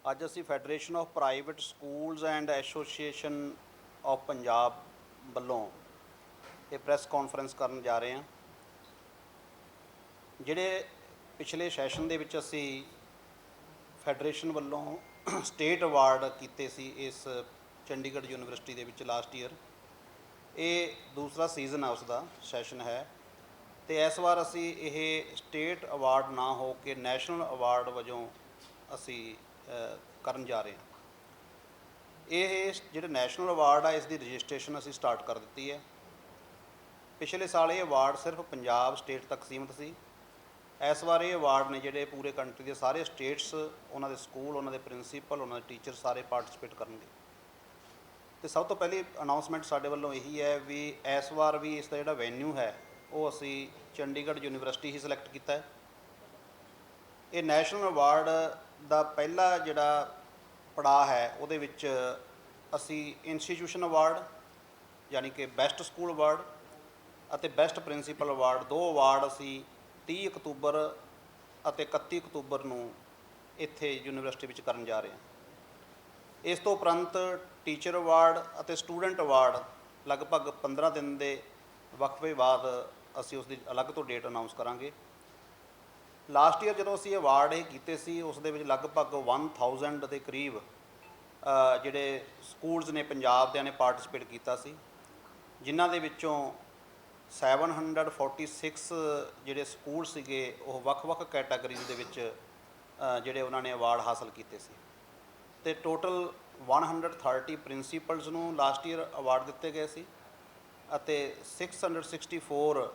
ਅੱਜ ਅਸੀਂ federation of private schools and association of Punjab ਵੱਲੋਂ ਇਹ ਪ੍ਰੈਸ ਕਾਨਫਰੰਸ ਕਰਨ ਜਾ ਰਹੇ ਹਾਂ। ਜਿਹੜੇ ਪਿਛਲੇ ਸੈਸ਼ਨ ਦੇ ਵਿੱਚ ਅਸੀਂ ਫੈਡਰੇਸ਼ਨ ਵੱਲੋਂ ਸਟੇਟ ਅਵਾਰਡ ਕੀਤੇ ਸੀ ਇਸ ਚੰਡੀਗੜ੍ਹ ਯੂਨੀਵਰਸਿਟੀ ਦੇ ਵਿੱਚ ਲਾਸਟ ਈਅਰ, ਇਹ ਦੂਸਰਾ ਸੀਜ਼ਨ ਆ ਉਸ ਦਾ ਸੈਸ਼ਨ ਹੈ। ਅਤੇ ਇਸ ਵਾਰ ਅਸੀਂ ਇਹ ਸਟੇਟ ਅਵਾਰਡ ਨਾ ਹੋ ਕੇ ਨੈਸ਼ਨਲ ਅਵਾਰਡ ਵਜੋਂ ਅਸੀਂ ਕਰਨ ਜਾ ਰਹੇ ਹਾਂ। ਇਹ ਜਿਹੜੇ ਨੈਸ਼ਨਲ ਅਵਾਰਡ ਆ ਇਸ ਦੀ ਰਜਿਸਟ੍ਰੇਸ਼ਨ ਅਸੀਂ ਸਟਾਰਟ ਕਰ ਦਿੱਤੀ ਹੈ। ਪਿਛਲੇ ਸਾਲ ਇਹ ਅਵਾਰਡ ਸਿਰਫ ਪੰਜਾਬ ਸਟੇਟ ਤੱਕ ਸੀਮਿਤ ਸੀ। ਇਸ ਵਾਰ ਇਹ ਅਵਾਰਡ ਨੇ ਜਿਹੜੇ ਪੂਰੇ ਕੰਟਰੀ ਦੇ ਸਾਰੇ ਸਟੇਟਸ, ਉਹਨਾਂ ਦੇ ਸਕੂਲ, ਉਹਨਾਂ ਦੇ ਪ੍ਰਿੰਸੀਪਲ, ਉਹਨਾਂ ਦੇ ਟੀਚਰ ਸਾਰੇ ਪਾਰਟੀਸਪੇਟ ਕਰਨਗੇ। ਅਤੇ ਸਭ ਤੋਂ ਪਹਿਲੀ ਅਨਾਊਂਸਮੈਂਟ ਸਾਡੇ ਵੱਲੋਂ ਇਹੀ ਹੈ ਵੀ ਇਸ ਵਾਰ ਵੀ ਇਸ ਦਾ ਜਿਹੜਾ ਵੈਨਿਊ ਹੈ ਉਹ ਅਸੀਂ ਚੰਡੀਗੜ੍ਹ ਯੂਨੀਵਰਸਿਟੀ ਹੀ ਸਿਲੈਕਟ ਕੀਤਾ ਹੈ। ਇਹ ਨੈਸ਼ਨਲ ਅਵਾਰਡ ਦਾ ਪਹਿਲਾ ਜਿਹੜਾ ਪੜਾਅ ਹੈ ਉਹਦੇ ਵਿੱਚ ਅਸੀਂ ਇੰਸਟੀਟਿਊਸ਼ਨ ਅਵਾਰਡ ਯਾਨੀ ਕਿ ਬੈਸਟ ਸਕੂਲ ਅਵਾਰਡ ਅਤੇ ਬੈਸਟ ਪ੍ਰਿੰਸੀਪਲ ਅਵਾਰਡ, ਦੋ ਅਵਾਰਡ ਅਸੀਂ 30 ਅਕਤੂਬਰ ਅਤੇ 31 ਅਕਤੂਬਰ ਨੂੰ ਇੱਥੇ ਯੂਨੀਵਰਸਿਟੀ ਵਿੱਚ ਕਰਨ ਜਾ ਰਹੇ ਹਾਂ। ਇਸ ਤੋਂ ਉਪਰੰਤ ਟੀਚਰ ਅਵਾਰਡ ਅਤੇ ਸਟੂਡੈਂਟ ਅਵਾਰਡ ਲਗਭਗ 15 ਦਿਨ ਦੇ ਵਕਫੇ ਬਾਅਦ ਅਸੀਂ ਉਸ ਦੀ ਅਲੱਗ ਤੋਂ ਡੇਟ ਅਨਾਊਂਸ ਕਰਾਂਗੇ। ਲਾਸਟ ਈਅਰ ਜਦੋਂ ਅਸੀਂ ਅਵਾਰਡ ਇਹ ਕੀਤੇ ਸੀ ਉਸ ਦੇ ਵਿੱਚ ਲਗਭਗ 1000 ਦੇ ਕਰੀਬ ਜਿਹੜੇ ਸਕੂਲਸ ਨੇ ਪੰਜਾਬ ਦਿਆਂ ਨੇ ਪਾਰਟੀਸਪੇਟ ਕੀਤਾ ਸੀ, ਜਿਨ੍ਹਾਂ ਦੇ ਵਿੱਚੋਂ 746 ਜਿਹੜੇ ਸਕੂਲ ਸੀਗੇ ਉਹ ਵੱਖ-ਵੱਖ ਕੈਟਾਗਰੀਜ਼ ਦੇ ਵਿੱਚ ਜਿਹੜੇ ਉਹਨਾਂ ਨੇ ਅਵਾਰਡ ਹਾਸਲ ਕੀਤੇ ਸੀ। ਅਤੇ ਟੋਟਲ 130 ਪ੍ਰਿੰਸੀਪਲਸ ਨੂੰ ਲਾਸਟ ਈਅਰ ਅਵਾਰਡ ਦਿੱਤੇ ਗਏ ਸੀ ਅਤੇ 664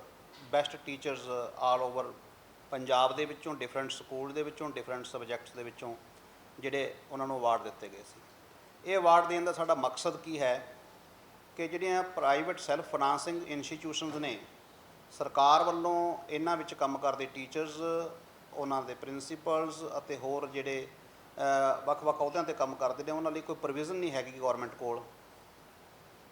best teachers all over Punjab ਦੇ ਵਿੱਚੋਂ, ਡਿਫਰੈਂਟ ਸਕੂਲ ਦੇ ਵਿੱਚੋਂ, ਡਿਫਰੈਂਟ ਸਬਜੈਕਟਸ ਦੇ ਵਿੱਚੋਂ ਜਿਹੜੇ ਉਹਨਾਂ ਨੂੰ ਅਵਾਰਡ ਦਿੱਤੇ ਗਏ ਸੀ। ਇਹ ਅਵਾਰਡ ਦੇਣ ਦਾ ਸਾਡਾ ਮਕਸਦ ਕੀ ਹੈ ਕਿ ਜਿਹੜੀਆਂ ਪ੍ਰਾਈਵੇਟ ਸੈਲਫ ਫਾਈਨਾਂਸਿੰਗ ਇੰਸਟੀਟਿਊਸ਼ਨਸ ਨੇ, ਸਰਕਾਰ ਵੱਲੋਂ ਇਹਨਾਂ ਵਿੱਚ ਕੰਮ ਕਰਦੇ ਟੀਚਰਸ, ਉਹਨਾਂ ਦੇ ਪ੍ਰਿੰਸੀਪਲਸ ਅਤੇ ਹੋਰ ਜਿਹੜੇ ਵੱਖ-ਵੱਖ ਅਹੁਦਿਆਂ 'ਤੇ ਕੰਮ ਕਰਦੇ ਨੇ, ਉਹਨਾਂ ਲਈ ਕੋਈ ਪ੍ਰੋਵੀਜ਼ਨ ਨਹੀਂ ਹੈਗੀ ਗੌਰਮੈਂਟ ਕੋਲ।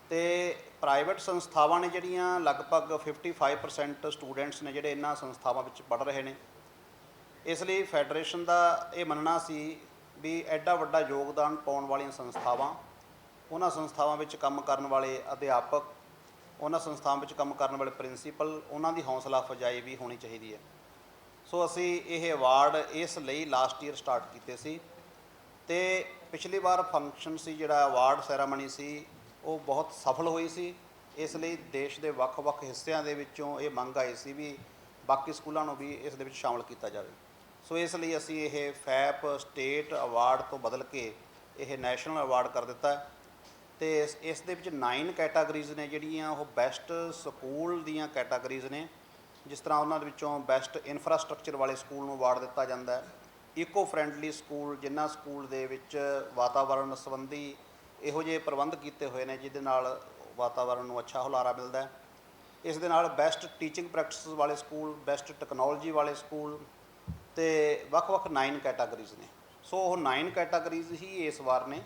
ਅਤੇ ਪ੍ਰਾਈਵੇਟ ਸੰਸਥਾਵਾਂ ਨੇ ਜਿਹੜੀਆਂ ਲਗਭਗ 55% ਸਟੂਡੈਂਟਸ ਨੇ ਜਿਹੜੇ ਇਹਨਾਂ ਸੰਸਥਾਵਾਂ ਵਿੱਚ ਪੜ੍ਹ ਰਹੇ ਨੇ। ਇਸ ਲਈ ਫੈਡਰੇਸ਼ਨ ਦਾ ਇਹ ਮੰਨਣਾ ਸੀ ਵੀ ਐਡਾ ਵੱਡਾ ਯੋਗਦਾਨ ਪਾਉਣ ਵਾਲੀਆਂ ਸੰਸਥਾਵਾਂ, ਉਹਨਾਂ ਸੰਸਥਾਵਾਂ ਵਿੱਚ ਕੰਮ ਕਰਨ ਵਾਲੇ ਅਧਿਆਪਕ, ਉਹਨਾਂ ਸੰਸਥਾਵਾਂ ਵਿੱਚ ਕੰਮ ਕਰਨ ਵਾਲੇ ਪ੍ਰਿੰਸੀਪਲ, ਉਹਨਾਂ ਦੀ ਹੌਸਲਾ ਅਫਜ਼ਾਈ ਵੀ ਹੋਣੀ ਚਾਹੀਦੀ ਹੈ। ਸੋ ਅਸੀਂ ਇਹ ਅਵਾਰਡ ਇਸ ਲਈ ਲਾਸਟ ਈਅਰ ਸਟਾਰਟ ਕੀਤੇ ਸੀ ਅਤੇ ਪਿਛਲੀ ਵਾਰ ਫੰਕਸ਼ਨ ਸੀ ਜਿਹੜਾ ਅਵਾਰਡ ਸੈਰਾਮਨੀ ਸੀ ਉਹ ਬਹੁਤ ਸਫਲ ਹੋਈ ਸੀ। ਇਸ ਲਈ ਦੇਸ਼ ਦੇ ਵੱਖ-ਵੱਖ ਹਿੱਸਿਆਂ ਦੇ ਵਿੱਚੋਂ ਇਹ ਮੰਗ ਆਈ ਸੀ ਵੀ ਬਾਕੀ ਸਕੂਲਾਂ ਨੂੰ ਵੀ ਇਸ ਦੇ ਵਿੱਚ ਸ਼ਾਮਲ ਕੀਤਾ ਜਾਵੇ। ਸੋ ਇਸ ਲਈ ਅਸੀਂ ਇਹ ਫੈਪ ਸਟੇਟ ਅਵਾਰਡ ਤੋਂ ਬਦਲ ਕੇ ਇਹ ਨੈਸ਼ਨਲ ਅਵਾਰਡ ਕਰ ਦਿੱਤਾ ਅਤੇ ਇਸ ਦੇ ਵਿੱਚ 9 ਕੈਟਾਗਰੀਜ਼ ਨੇ ਜਿਹੜੀਆਂ ਉਹ ਬੈਸਟ ਸਕੂਲ ਦੀਆਂ ਕੈਟਾਗਰੀਜ਼ ਨੇ। ਜਿਸ ਤਰ੍ਹਾਂ ਉਹਨਾਂ ਦੇ ਵਿੱਚੋਂ ਬੈਸਟ ਇਨਫਰਾਸਟਰਕਚਰ ਵਾਲੇ ਸਕੂਲ ਨੂੰ ਅਵਾਰਡ ਦਿੱਤਾ ਜਾਂਦਾ ਹੈ। ਈਕੋ ਫਰੈਂਡਲੀ ਸਕੂਲ, ਜਿਨ੍ਹਾਂ ਸਕੂਲ ਦੇ ਵਿੱਚ ਵਾਤਾਵਰਣ ਸੰਬੰਧੀ ਇਹੋ ਜਿਹੇ ਪ੍ਰਬੰਧ ਕੀਤੇ ਹੋਏ ਨੇ ਜਿਹਦੇ ਨਾਲ ਵਾਤਾਵਰਣ ਨੂੰ ਅੱਛਾ ਹੁਲਾਰਾ ਮਿਲਦਾ ਹੈ। ਇਸ ਦੇ ਨਾਲ ਬੈਸਟ ਟੀਚਿੰਗ ਪ੍ਰੈਕਟਿਸ ਵਾਲੇ ਸਕੂਲ, ਬੈਸਟ ਟੈਕਨੋਲੋਜੀ ਵਾਲੇ ਸਕੂਲ ਅਤੇ ਵੱਖ-ਵੱਖ 9 ਕੈਟਾਗਰੀਜ਼ ਨੇ। ਸੋ ਉਹ 9 ਕੈਟਾਗਰੀਜ਼ ਹੀ ਇਸ ਵਾਰ ਨੇ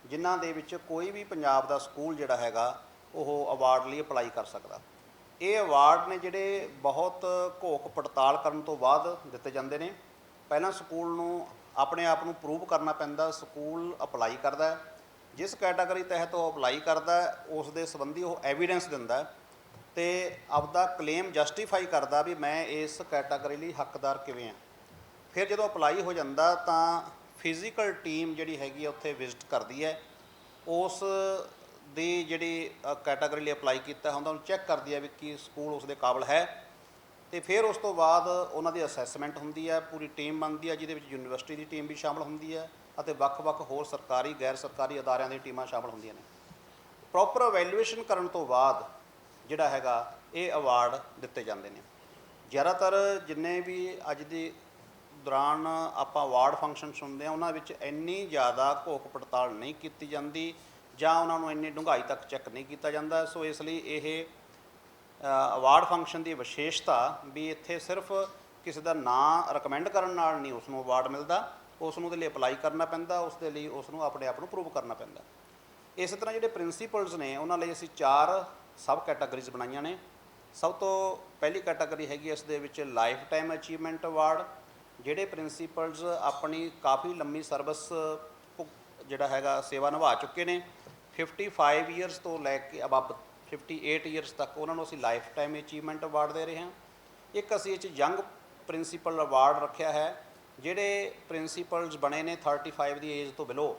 ਜਿਨ੍ਹਾਂ ਦੇ ਵਿੱਚ ਕੋਈ ਵੀ ਪੰਜਾਬ ਦਾ ਸਕੂਲ ਜਿਹੜਾ ਹੈਗਾ ਉਹ ਅਵਾਰਡ ਲਈ ਅਪਲਾਈ ਕਰ ਸਕਦਾ। ਇਹ ਅਵਾਰਡ ਨੇ ਜਿਹੜੇ ਬਹੁਤ ਘੋਖ ਪੜਤਾਲ ਕਰਨ ਤੋਂ ਬਾਅਦ ਦਿੱਤੇ ਜਾਂਦੇ ਨੇ। ਪਹਿਲਾਂ ਸਕੂਲ ਨੂੰ ਆਪਣੇ ਆਪ ਨੂੰ ਪ੍ਰੂਵ ਕਰਨਾ ਪੈਂਦਾ, ਸਕੂਲ ਅਪਲਾਈ ਕਰਦਾ, ਜਿਸ ਕੈਟਾਗਰੀ ਤਹਿਤ ਉਹ ਅਪਲਾਈ ਕਰਦਾ ਉਸ ਦੇ ਸੰਬੰਧੀ ਉਹ ਐਵੀਡੈਂਸ ਦਿੰਦਾ ਅਤੇ ਆਪਦਾ ਕਲੇਮ ਜਸਟੀਫਾਈ ਕਰਦਾ ਵੀ ਮੈਂ ਇਸ ਕੈਟਾਗਰੀ ਲਈ ਹੱਕਦਾਰ ਕਿਵੇਂ ਹਾਂ। ਫਿਰ ਜਦੋਂ ਅਪਲਾਈ ਹੋ ਜਾਂਦਾ ਤਾਂ ਫਿਜ਼ੀਕਲ ਟੀਮ ਜਿਹੜੀ ਹੈਗੀ ਆ ਉੱਥੇ ਵਿਜ਼ਿਟ ਕਰਦੀ ਹੈ, ਉਸ ਦੀ ਜਿਹੜੀ ਕੈਟਾਗਰੀ ਲਈ ਅਪਲਾਈ ਕੀਤਾ ਹੁੰਦਾ ਉਹਨੂੰ ਚੈੱਕ ਕਰਦੀ ਹੈ ਵੀ ਕੀ ਸਕੂਲ ਉਸ ਦੇ ਕਾਬਲ ਹੈ। ਅਤੇ ਫਿਰ ਉਸ ਤੋਂ ਬਾਅਦ ਉਹਨਾਂ ਦੀ ਅਸੈਸਮੈਂਟ ਹੁੰਦੀ ਹੈ, ਪੂਰੀ ਟੀਮ ਬਣਦੀ ਹੈ ਜਿਹਦੇ ਵਿੱਚ ਯੂਨੀਵਰਸਿਟੀ ਦੀ ਟੀਮ ਵੀ ਸ਼ਾਮਲ ਹੁੰਦੀ ਹੈ ਅਤੇ ਵੱਖ-ਵੱਖ ਹੋਰ ਸਰਕਾਰੀ ਗੈਰ ਸਰਕਾਰੀ ਅਦਾਰਿਆਂ ਦੀਆਂ ਟੀਮਾਂ ਸ਼ਾਮਲ ਹੁੰਦੀਆਂ ਨੇ। ਪ੍ਰੋਪਰ ਅਵੈਲੂਏਸ਼ਨ ਕਰਨ ਤੋਂ ਬਾਅਦ ਜਿਹੜਾ ਹੈਗਾ ਇਹ ਅਵਾਰਡ ਦਿੱਤੇ ਜਾਂਦੇ ਨੇ। ਜ਼ਿਆਦਾਤਰ ਜਿੰਨੇ ਵੀ ਅੱਜ ਦੇ ਦੌਰਾਨ ਆਪਾਂ ਅਵਾਰਡ ਫੰਕਸ਼ਨ ਸੁਣਦੇ ਹਾਂ ਉਹਨਾਂ ਵਿੱਚ ਇੰਨੀ ਜ਼ਿਆਦਾ ਘੋਖ ਪੜਤਾਲ ਨਹੀਂ ਕੀਤੀ ਜਾਂਦੀ ਜਾਂ ਉਹਨਾਂ ਨੂੰ ਇੰਨੀ ਡੂੰਘਾਈ ਤੱਕ ਚੈੱਕ ਨਹੀਂ ਕੀਤਾ ਜਾਂਦਾ। ਸੋ ਇਸ ਲਈ ਇਹ ਅਵਾਰਡ ਫੰਕਸ਼ਨ ਦੀ ਵਿਸ਼ੇਸ਼ਤਾ ਵੀ ਇੱਥੇ ਸਿਰਫ ਕਿਸੇ ਦਾ ਨਾਂ ਰਿਕਮੈਂਡ ਕਰਨ ਨਾਲ ਨਹੀਂ ਉਸ ਨੂੰ ਅਵਾਰਡ ਮਿਲਦਾ, ਉਸ ਨੂੰ ਉਹਦੇ ਲਈ ਅਪਲਾਈ ਕਰਨਾ ਪੈਂਦਾ, ਉਸ ਦੇ ਲਈ ਉਸ ਨੂੰ ਆਪਣੇ ਆਪ ਨੂੰ ਪ੍ਰੂਵ ਕਰਨਾ ਪੈਂਦਾ। ਇਸੇ ਤਰ੍ਹਾਂ ਜਿਹੜੇ ਪ੍ਰਿੰਸੀਪਲਸ ਨੇ ਉਹਨਾਂ ਲਈ ਅਸੀਂ 4 ਸਬ ਕੈਟਾਗਰੀਜ਼ ਬਣਾਈਆਂ ਨੇ। ਸਭ ਤੋਂ ਪਹਿਲੀ ਕੈਟਾਗਰੀ ਹੈਗੀ ਇਸ ਦੇ ਵਿੱਚ ਲਾਈਫ ਟਾਈਮ ਅਚੀਵਮੈਂਟ ਅਵਾਰਡ, ਜਿਹੜੇ ਪ੍ਰਿੰਸੀਪਲਸ ਆਪਣੀ ਕਾफ़ी ਲੰਮੀ ਸਰਵਿਸ ਜਿਹੜਾ ਹੈਗਾ ਸੇਵਾ ਨਿਭਾ ਚੁੱਕੇ ਨੇ 55 ਈਅਰਸ ਤੋਂ ਲੈ ਕੇ ਅਬਵ 58 ਈਅਰਸ ਤੱਕ, ਉਹਨਾਂ ਨੂੰ ਅਸੀਂ ਲਾਈਫ ਟਾਈਮ ਅਚੀਵਮੈਂਟ ਅਵਾਰਡ ਦੇ ਰਹੇ ਹਾਂ। ਇੱਕ ਅਸੀਂ ਇਹ 'ਚ ਯੰਗ ਪ੍ਰਿੰਸੀਪਲ ਅਵਾਰਡ ਰੱਖਿਆ ਹੈ, ਜਿਹੜੇ ਪ੍ਰਿੰਸੀਪਲਸ ਬਣੇ ਨੇ 35 ਦੀ ਏਜ ਤੋਂ ਬਿਲੋ,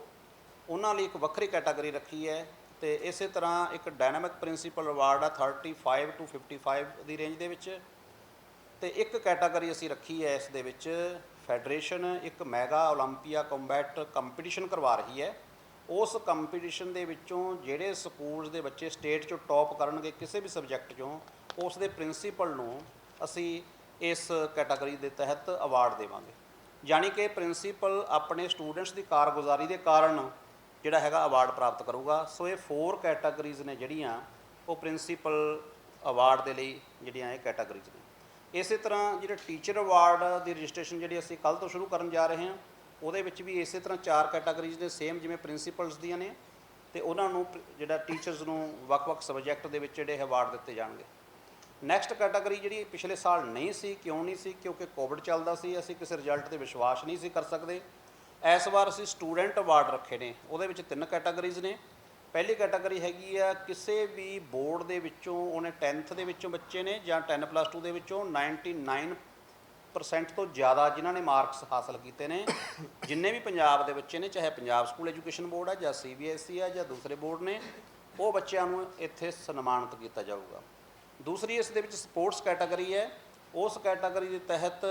ਉਹਨਾਂ ਲਈ ਇੱਕ ਵੱਖਰੀ ਕੈਟਾਗਰੀ ਰੱਖੀ ਹੈ। ਅਤੇ ਇਸੇ ਤਰ੍ਹਾਂ ਇੱਕ ਡਾਇਨਾਮਿਕ ਪ੍ਰਿੰਸੀਪਲ ਅਵਾਰਡ ਆ 35 to 55 ਦੀ ਰੇਂਜ ਦੇ ਵਿੱਚ। ਅਤੇ ਇੱਕ ਕੈਟਾਗਰੀ ਅਸੀਂ ਰੱਖੀ ਹੈ ਇਸ ਦੇ ਵਿੱਚ, ਫੈਡਰੇਸ਼ਨ ਇੱਕ ਮੈਗਾ ਓਲੰਪੀਆ ਕੰਬੈਟ ਕੰਪੀਟੀਸ਼ਨ ਕਰਵਾ ਰਹੀ ਹੈ। ਉਸ ਕੰਪੀਟੀਸ਼ਨ ਦੇ ਵਿੱਚੋਂ ਜਿਹੜੇ ਸਕੂਲਸ ਦੇ ਬੱਚੇ ਸਟੇਟ 'ਚੋਂ ਟੌਪ ਕਰਨਗੇ ਕਿਸੇ ਵੀ ਸਬਜੈਕਟ 'ਚੋਂ, ਉਸ ਦੇ ਪ੍ਰਿੰਸੀਪਲ ਨੂੰ ਅਸੀਂ ਇਸ ਕੈਟਾਗਰੀ ਦੇ ਤਹਿਤ ਅਵਾਰਡ ਦੇਵਾਂਗੇ। ਯਾਨੀ ਕਿ ਪ੍ਰਿੰਸੀਪਲ ਆਪਣੇ ਸਟੂਡੈਂਟਸ ਦੀ ਕਾਰਗੁਜ਼ਾਰੀ ਦੇ ਕਾਰਨ ਜਿਹੜਾ ਹੈਗਾ ਅਵਾਰਡ ਪ੍ਰਾਪਤ ਕਰੂਗਾ। ਸੋ ਇਹ 4 ਕੈਟਾਗਰੀਜ਼ ਨੇ ਜਿਹੜੀਆਂ ਉਹ ਪ੍ਰਿੰਸੀਪਲ ਅਵਾਰਡ ਦੇ ਲਈ ਜਿਹੜੀਆਂ ਇਹ ਕੈਟਾਗਰੀਜ਼ ਨੇ। ਇਸੇ ਤਰ੍ਹਾਂ ਜਿਹੜਾ ਟੀਚਰ ਅਵਾਰਡ ਦੀ ਰਜਿਸਟ੍ਰੇਸ਼ਨ ਜਿਹੜੀ ਅਸੀਂ ਕੱਲ੍ਹ ਤੋਂ ਸ਼ੁਰੂ ਕਰਨ ਜਾ ਰਹੇ ਹਾਂ, ਉਹਦੇ ਵਿੱਚ ਵੀ ਇਸੇ ਤਰ੍ਹਾਂ 4 ਕੈਟਾਗਰੀਜ਼ ਨੇ ਸੇਮ ਜਿਵੇਂ ਪ੍ਰਿੰਸੀਪਲਸ ਦੀਆਂ ਨੇ, ਅਤੇ ਉਹਨਾਂ ਨੂੰ ਜਿਹੜਾ ਟੀਚਰਸ ਨੂੰ ਵੱਖ-ਵੱਖ ਸਬਜੈਕਟ ਦੇ ਵਿੱਚ ਜਿਹੜੇ ਅਵਾਰਡ ਦਿੱਤੇ ਜਾਣਗੇ। ਨੈਕਸਟ ਕੈਟਾਗਰੀ ਜਿਹੜੀ ਪਿਛਲੇ ਸਾਲ ਨਹੀਂ ਸੀ, ਕਿਉਂ ਨਹੀਂ ਸੀ? ਕਿਉਂਕਿ ਕੋਵਿਡ ਚੱਲਦਾ ਸੀ, ਅਸੀਂ ਕਿਸੇ ਰਿਜ਼ਲਟ 'ਤੇ ਵਿਸ਼ਵਾਸ ਨਹੀਂ ਸੀ ਕਰ ਸਕਦੇ। ਇਸ ਵਾਰ ਅਸੀਂ ਸਟੂਡੈਂਟ ਅਵਾਰਡ ਰੱਖੇ ਨੇ, ਉਹਦੇ ਵਿੱਚ 3 ਕੈਟਾਗਰੀਜ਼ ਨੇ। ਪਹਿਲੀ ਕੈਟਾਗਰੀ ਹੈਗੀ ਆ ਕਿਸੇ ਵੀ ਬੋਰਡ ਦੇ ਵਿੱਚੋਂ, ਉਹਨੇ 10th ਦੇ ਵਿੱਚੋਂ ਬੱਚੇ ਨੇ ਜਾਂ 10+2 ਦੇ ਵਿੱਚੋਂ 99% ਤੋਂ ਜ਼ਿਆਦਾ ਜਿਨ੍ਹਾਂ ਨੇ ਮਾਰਕਸ ਹਾਸਲ ਕੀਤੇ ਨੇ, ਜਿੰਨੇ ਵੀ ਪੰਜਾਬ ਦੇ ਬੱਚੇ ਨੇ, ਚਾਹੇ ਪੰਜਾਬ ਸਕੂਲ ਐਜੂਕੇਸ਼ਨ ਬੋਰਡ ਆ ਜਾਂ CBSE ਆ ਜਾਂ ਦੂਸਰੇ ਬੋਰਡ ਨੇ, ਉਹ ਬੱਚਿਆਂ ਨੂੰ ਇੱਥੇ ਸਨਮਾਨਿਤ ਕੀਤਾ ਜਾਊਗਾ। ਦੂਸਰੀ ਇਸ ਦੇ ਵਿੱਚ ਸਪੋਰਟਸ ਕੈਟਾਗਰੀ ਹੈ। ਉਸ ਕੈਟਾਗਰੀ ਦੇ ਤਹਿਤ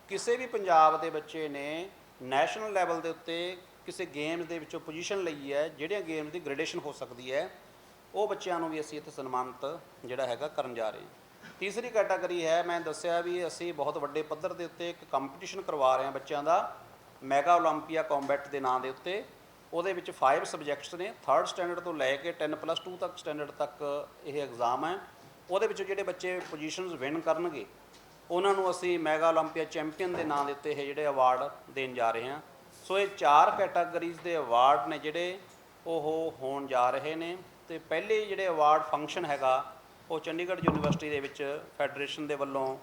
ਕਿਸੇ ਵੀ ਪੰਜਾਬ ਦੇ ਬੱਚੇ ਨੇ ਨੈਸ਼ਨਲ ਲੈਵਲ ਦੇ ਉੱਤੇ ਕਿਸੇ ਗੇਮਸ ਦੇ ਵਿੱਚੋਂ ਪੋਜੀਸ਼ਨ ਲਈ ਹੈ, ਜਿਹੜੀਆਂ ਗੇਮਸ ਦੀ ਗ੍ਰੇਡੇਸ਼ਨ ਹੋ ਸਕਦੀ ਹੈ, ਉਹ ਬੱਚਿਆਂ ਨੂੰ ਵੀ ਅਸੀਂ ਇੱਥੇ ਸਨਮਾਨਿਤ ਜਿਹੜਾ ਹੈਗਾ ਕਰਨ ਜਾ ਰਹੇ ਹਾਂ। ਤੀਸਰੀ ਕੈਟਾਗਰੀ ਹੈ, ਮੈਂ ਦੱਸਿਆ ਵੀ ਅਸੀਂ ਬਹੁਤ ਵੱਡੇ ਪੱਧਰ ਦੇ ਉੱਤੇ ਇੱਕ ਕੰਪੀਟੀਸ਼ਨ ਕਰਵਾ ਰਹੇ ਹਾਂ ਬੱਚਿਆਂ ਦਾ, ਮੈਗਾ ਓਲੰਪੀਆ ਕੰਬੈਟ ਦੇ ਨਾਂ ਦੇ ਉੱਤੇ। ਉਹਦੇ ਵਿੱਚ 5 ਸਬਜੈਕਟਸ ਨੇ, 3rd ਸਟੈਂਡਰਡ ਤੋਂ ਲੈ ਕੇ 10+2 ਤੱਕ ਸਟੈਂਡਰਡ ਤੱਕ ਇਹ ਐਗਜ਼ਾਮ ਹੈ। ਉਹਦੇ ਵਿੱਚੋਂ ਜਿਹੜੇ ਬੱਚੇ ਪੋਜੀਸ਼ਨਸ ਵਿਨ ਕਰਨਗੇ, ਉਹਨਾਂ ਨੂੰ ਅਸੀਂ ਮੈਗਾ ਓਲੰਪੀਆ ਚੈਂਪੀਅਨ ਦੇ ਨਾਂ ਦੇ ਉੱਤੇ ਇਹ ਜਿਹੜੇ ਅਵਾਰਡ ਦੇਣ ਜਾ ਰਹੇ ਹਾਂ। ਸੋ ਇਹ 4 ਕੈਟਾਗਰੀਜ਼ ਦੇ ਅਵਾਰਡ ਨੇ ਜਿਹੜੇ ਉਹ ਹੋਣ ਜਾ ਰਹੇ ਨੇ। ਅਤੇ ਪਹਿਲੇ ਜਿਹੜੇ ਅਵਾਰਡ ਫੰਕਸ਼ਨ ਹੈਗਾ ਉਹ ਚੰਡੀਗੜ੍ਹ ਯੂਨੀਵਰਸਿਟੀ ਦੇ ਵਿੱਚ ਫੈਡਰੇਸ਼ਨ ਦੇ ਵੱਲੋਂ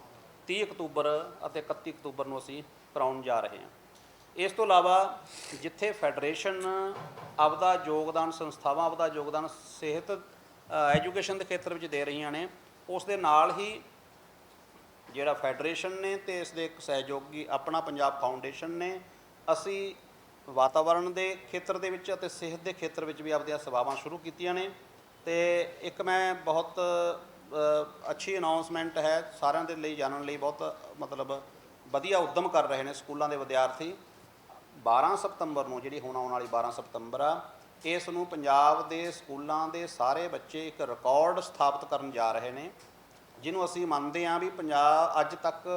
30 ਅਕਤੂਬਰ ਅਤੇ 31 ਅਕਤੂਬਰ ਨੂੰ ਅਸੀਂ ਕਰਾਉਣ ਜਾ ਰਹੇ ਹਾਂ। ਇਸ ਤੋਂ ਇਲਾਵਾ ਜਿੱਥੇ ਫੈਡਰੇਸ਼ਨ ਆਪਦਾ ਯੋਗਦਾਨ, ਸੰਸਥਾਵਾਂ ਆਪਦਾ ਯੋਗਦਾਨ ਸਿਹਤ ਐਜੂਕੇਸ਼ਨ ਦੇ ਖੇਤਰ ਵਿੱਚ ਦੇ ਰਹੀਆਂ ਨੇ, ਉਸ ਦੇ ਨਾਲ ਹੀ ਜਿਹੜਾ ਫੈਡਰੇਸ਼ਨ ਨੇ ਅਤੇ ਇਸ ਦੇ ਇੱਕ ਸਹਿਯੋਗੀ ਆਪਣਾ ਪੰਜਾਬ ਫਾਊਂਡੇਸ਼ਨ ਨੇ, ਅਸੀਂ ਵਾਤਾਵਰਣ ਦੇ ਖੇਤਰ ਦੇ ਵਿੱਚ ਅਤੇ ਸਿਹਤ ਦੇ ਖੇਤਰ ਵਿੱਚ ਵੀ ਆਪਦੀਆਂ ਸੇਵਾਵਾਂ ਸ਼ੁਰੂ ਕੀਤੀਆਂ ਨੇ। ਅਤੇ ਇੱਕ ਮੈਂ ਬਹੁਤ ਅੱਛੀ ਅਨਾਊਂਸਮੈਂਟ ਹੈ ਸਾਰਿਆਂ ਦੇ ਲਈ ਜਾਣਨ ਲਈ, ਬਹੁਤ ਮਤਲਬ ਵਧੀਆ ਉੱਦਮ ਕਰ ਰਹੇ ਨੇ ਸਕੂਲਾਂ ਦੇ ਵਿਦਿਆਰਥੀ। 12 ਸਤੰਬਰ ਨੂੰ ਜਿਹੜੀ ਹੁਣ ਆਉਣ ਵਾਲੀ 12 ਸਤੰਬਰ ਆ, ਇਸ ਨੂੰ ਪੰਜਾਬ ਦੇ ਸਕੂਲਾਂ ਦੇ ਸਾਰੇ ਬੱਚੇ ਇੱਕ ਰਿਕਾਰਡ ਸਥਾਪਿਤ ਕਰਨ ਜਾ ਰਹੇ ਨੇ, ਜਿਹਨੂੰ ਅਸੀਂ ਮੰਨਦੇ ਹਾਂ ਵੀ ਅੱਜ ਤੱਕ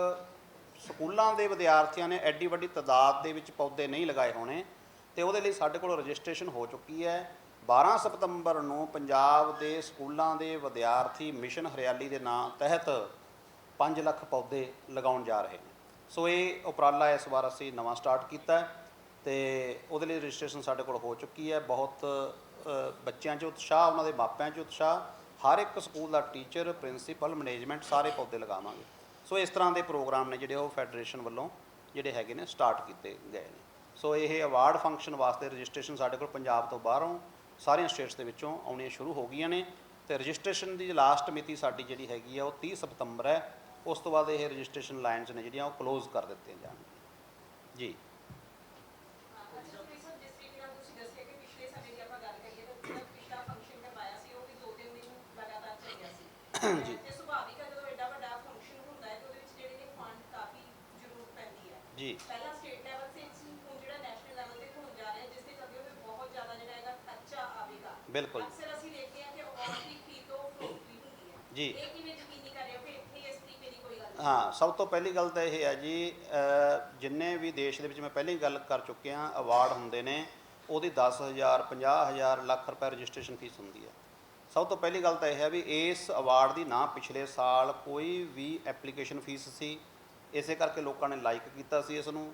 ਸਕੂਲਾਂ ਦੇ ਵਿਦਿਆਰਥੀਆਂ ਨੇ ਐਡੀ ਵੱਡੀ ਤਾਦਾਦ ਦੇ ਵਿੱਚ ਪੌਦੇ ਨਹੀਂ ਲਗਾਏ ਹੋਣੇ। ਅਤੇ ਉਹਦੇ ਲਈ ਸਾਡੇ ਕੋਲ ਰਜਿਸਟ੍ਰੇਸ਼ਨ ਹੋ ਚੁੱਕੀ ਹੈ। 12 ਸਤੰਬਰ ਨੂੰ ਪੰਜਾਬ ਦੇ ਸਕੂਲਾਂ ਦੇ ਵਿਦਿਆਰਥੀ ਮਿਸ਼ਨ ਹਰਿਆਲੀ ਦੇ ਨਾਂ ਤਹਿਤ 5 ਲੱਖ ਪੌਦੇ ਲਗਾਉਣ ਜਾ ਰਹੇ ਨੇ। ਸੋ ਇਹ ਉਪਰਾਲਾ ਇਸ ਵਾਰ ਅਸੀਂ ਨਵਾਂ ਸਟਾਰਟ ਕੀਤਾ ਅਤੇ ਉਹਦੇ ਲਈ ਰਜਿਸਟ੍ਰੇਸ਼ਨ ਸਾਡੇ ਕੋਲ ਹੋ ਚੁੱਕੀ ਹੈ। ਬਹੁਤ ਬੱਚਿਆਂ 'ਚ ਉਤਸ਼ਾਹ, ਉਹਨਾਂ ਦੇ ਮਾਪਿਆਂ 'ਚ ਉਤਸ਼ਾਹ, ਹਰ ਇੱਕ ਸਕੂਲ ਦਾ ਟੀਚਰ, ਪ੍ਰਿੰਸੀਪਲ, ਮੈਨੇਜਮੈਂਟ ਸਾਰੇ ਪੌਦੇ ਲਗਾਵਾਂਗੇ। ਸੋ ਇਸ ਤਰ੍ਹਾਂ ਦੇ ਪ੍ਰੋਗਰਾਮ ਨੇ ਜਿਹੜੇ ਉਹ ਫੈਡਰੇਸ਼ਨ ਵੱਲੋਂ ਜਿਹੜੇ ਹੈਗੇ ਨੇ ਸਟਾਰਟ ਕੀਤੇ ਗਏ ਨੇ। ਸੋ ਇਹ ਅਵਾਰਡ ਫੰਕਸ਼ਨ ਵਾਸਤੇ ਰਜਿਸਟ੍ਰੇਸ਼ਨ ਸਾਡੇ ਕੋਲ ਪੰਜਾਬ ਤੋਂ ਬਾਹਰੋਂ ਸਾਰੀਆਂ ਸਟੇਟਸ ਦੇ ਵਿੱਚੋਂ ਆਉਣੀਆਂ ਸ਼ੁਰੂ ਹੋ ਗਈਆਂ ਨੇ। ਅਤੇ ਰਜਿਸਟ੍ਰੇਸ਼ਨ ਦੀ ਲਾਸਟ ਮਿਤੀ ਸਾਡੀ ਜਿਹੜੀ ਹੈਗੀ ਆ ਉਹ 30 ਸਤੰਬਰ ਹੈ। ਉਸ ਤੋਂ ਬਾਅਦ ਇਹ ਰਜਿਸਟ੍ਰੇਸ਼ਨ ਲਾਈਨਸ ਨੇ ਜਿਹੜੀਆਂ ਉਹ ਕਲੋਜ਼ ਕਰ ਦਿੱਤੀਆਂ ਜਾਣਗੀਆਂ ਜੀ। ਜੀ ਜੀ ਪਹਿਲਾਂ ਸਟੇਟ ਲੈਵਲ ਤੇ ਹੁਣ ਜਿਹੜਾ ਨੈਸ਼ਨਲ ਲੈਵਲ ਤੇ ਹੋਣ ਜਾ ਰਿਹਾ, ਜਿਸ ਦੇ ਕਰਕੇ ਉਹ ਬਹੁਤ ਜ਼ਿਆਦਾ ਜਿਹੜਾ ਹੈਗਾ ਖਰਚਾ ਆਵੇਗਾ। ਬਿਲਕੁਲ ਅਕਸਰ ਅਸੀਂ ਦੇਖਦੇ ਹਾਂ ਕਿ ਅਵਾਰਡ ਦੀ ਫੀ ਤੋਂ ਫਰੋਤੀ ਹੁੰਦੀ ਹੈ ਜੀ। ਇਹ ਕਿਵੇਂ ਯਕੀਨੀ ਕਰ ਰਹੇ ਹੋ ਕਿ ਇੱਥੇ ਇਸ ਤਰੀਕੇ ਦੀ ਕੋਈ ਗੱਲ ਨਹੀਂ? ਹਾਂ, ਸਭ ਤੋਂ ਪਹਿਲੀ ਗੱਲ ਤਾਂ ਇਹ ਹੈ ਜੀ, ਜਿੰਨੇ ਵੀ ਦੇਸ਼ ਦੇ ਵਿੱਚ ਮੈਂ ਪਹਿਲਾਂ ਹੀ ਗੱਲ ਕਰ ਚੁੱਕਿਆ, ਅਵਾਰਡ ਹੁੰਦੇ ਨੇ ਉਹਦੀ 10,000, 50,000, ਲੱਖ ਰੁਪਏ ਰਜਿਸਟ੍ਰੇਸ਼ਨ ਫੀਸ ਹੁੰਦੀ ਹੈ। ਸਭ ਤੋਂ ਪਹਿਲੀ ਗੱਲ ਤਾਂ ਇਹ ਹੈ ਵੀ ਇਸ ਅਵਾਰਡ ਦੀ ਨਾ ਪਿਛਲੇ ਸਾਲ ਕੋਈ ਵੀ ਐਪਲੀਕੇਸ਼ਨ ਫੀਸ ਸੀ, ਇਸੇ ਕਰਕੇ ਲੋਕਾਂ ਨੇ ਲਾਈਕ ਕੀਤਾ ਸੀ ਇਸ ਨੂੰ,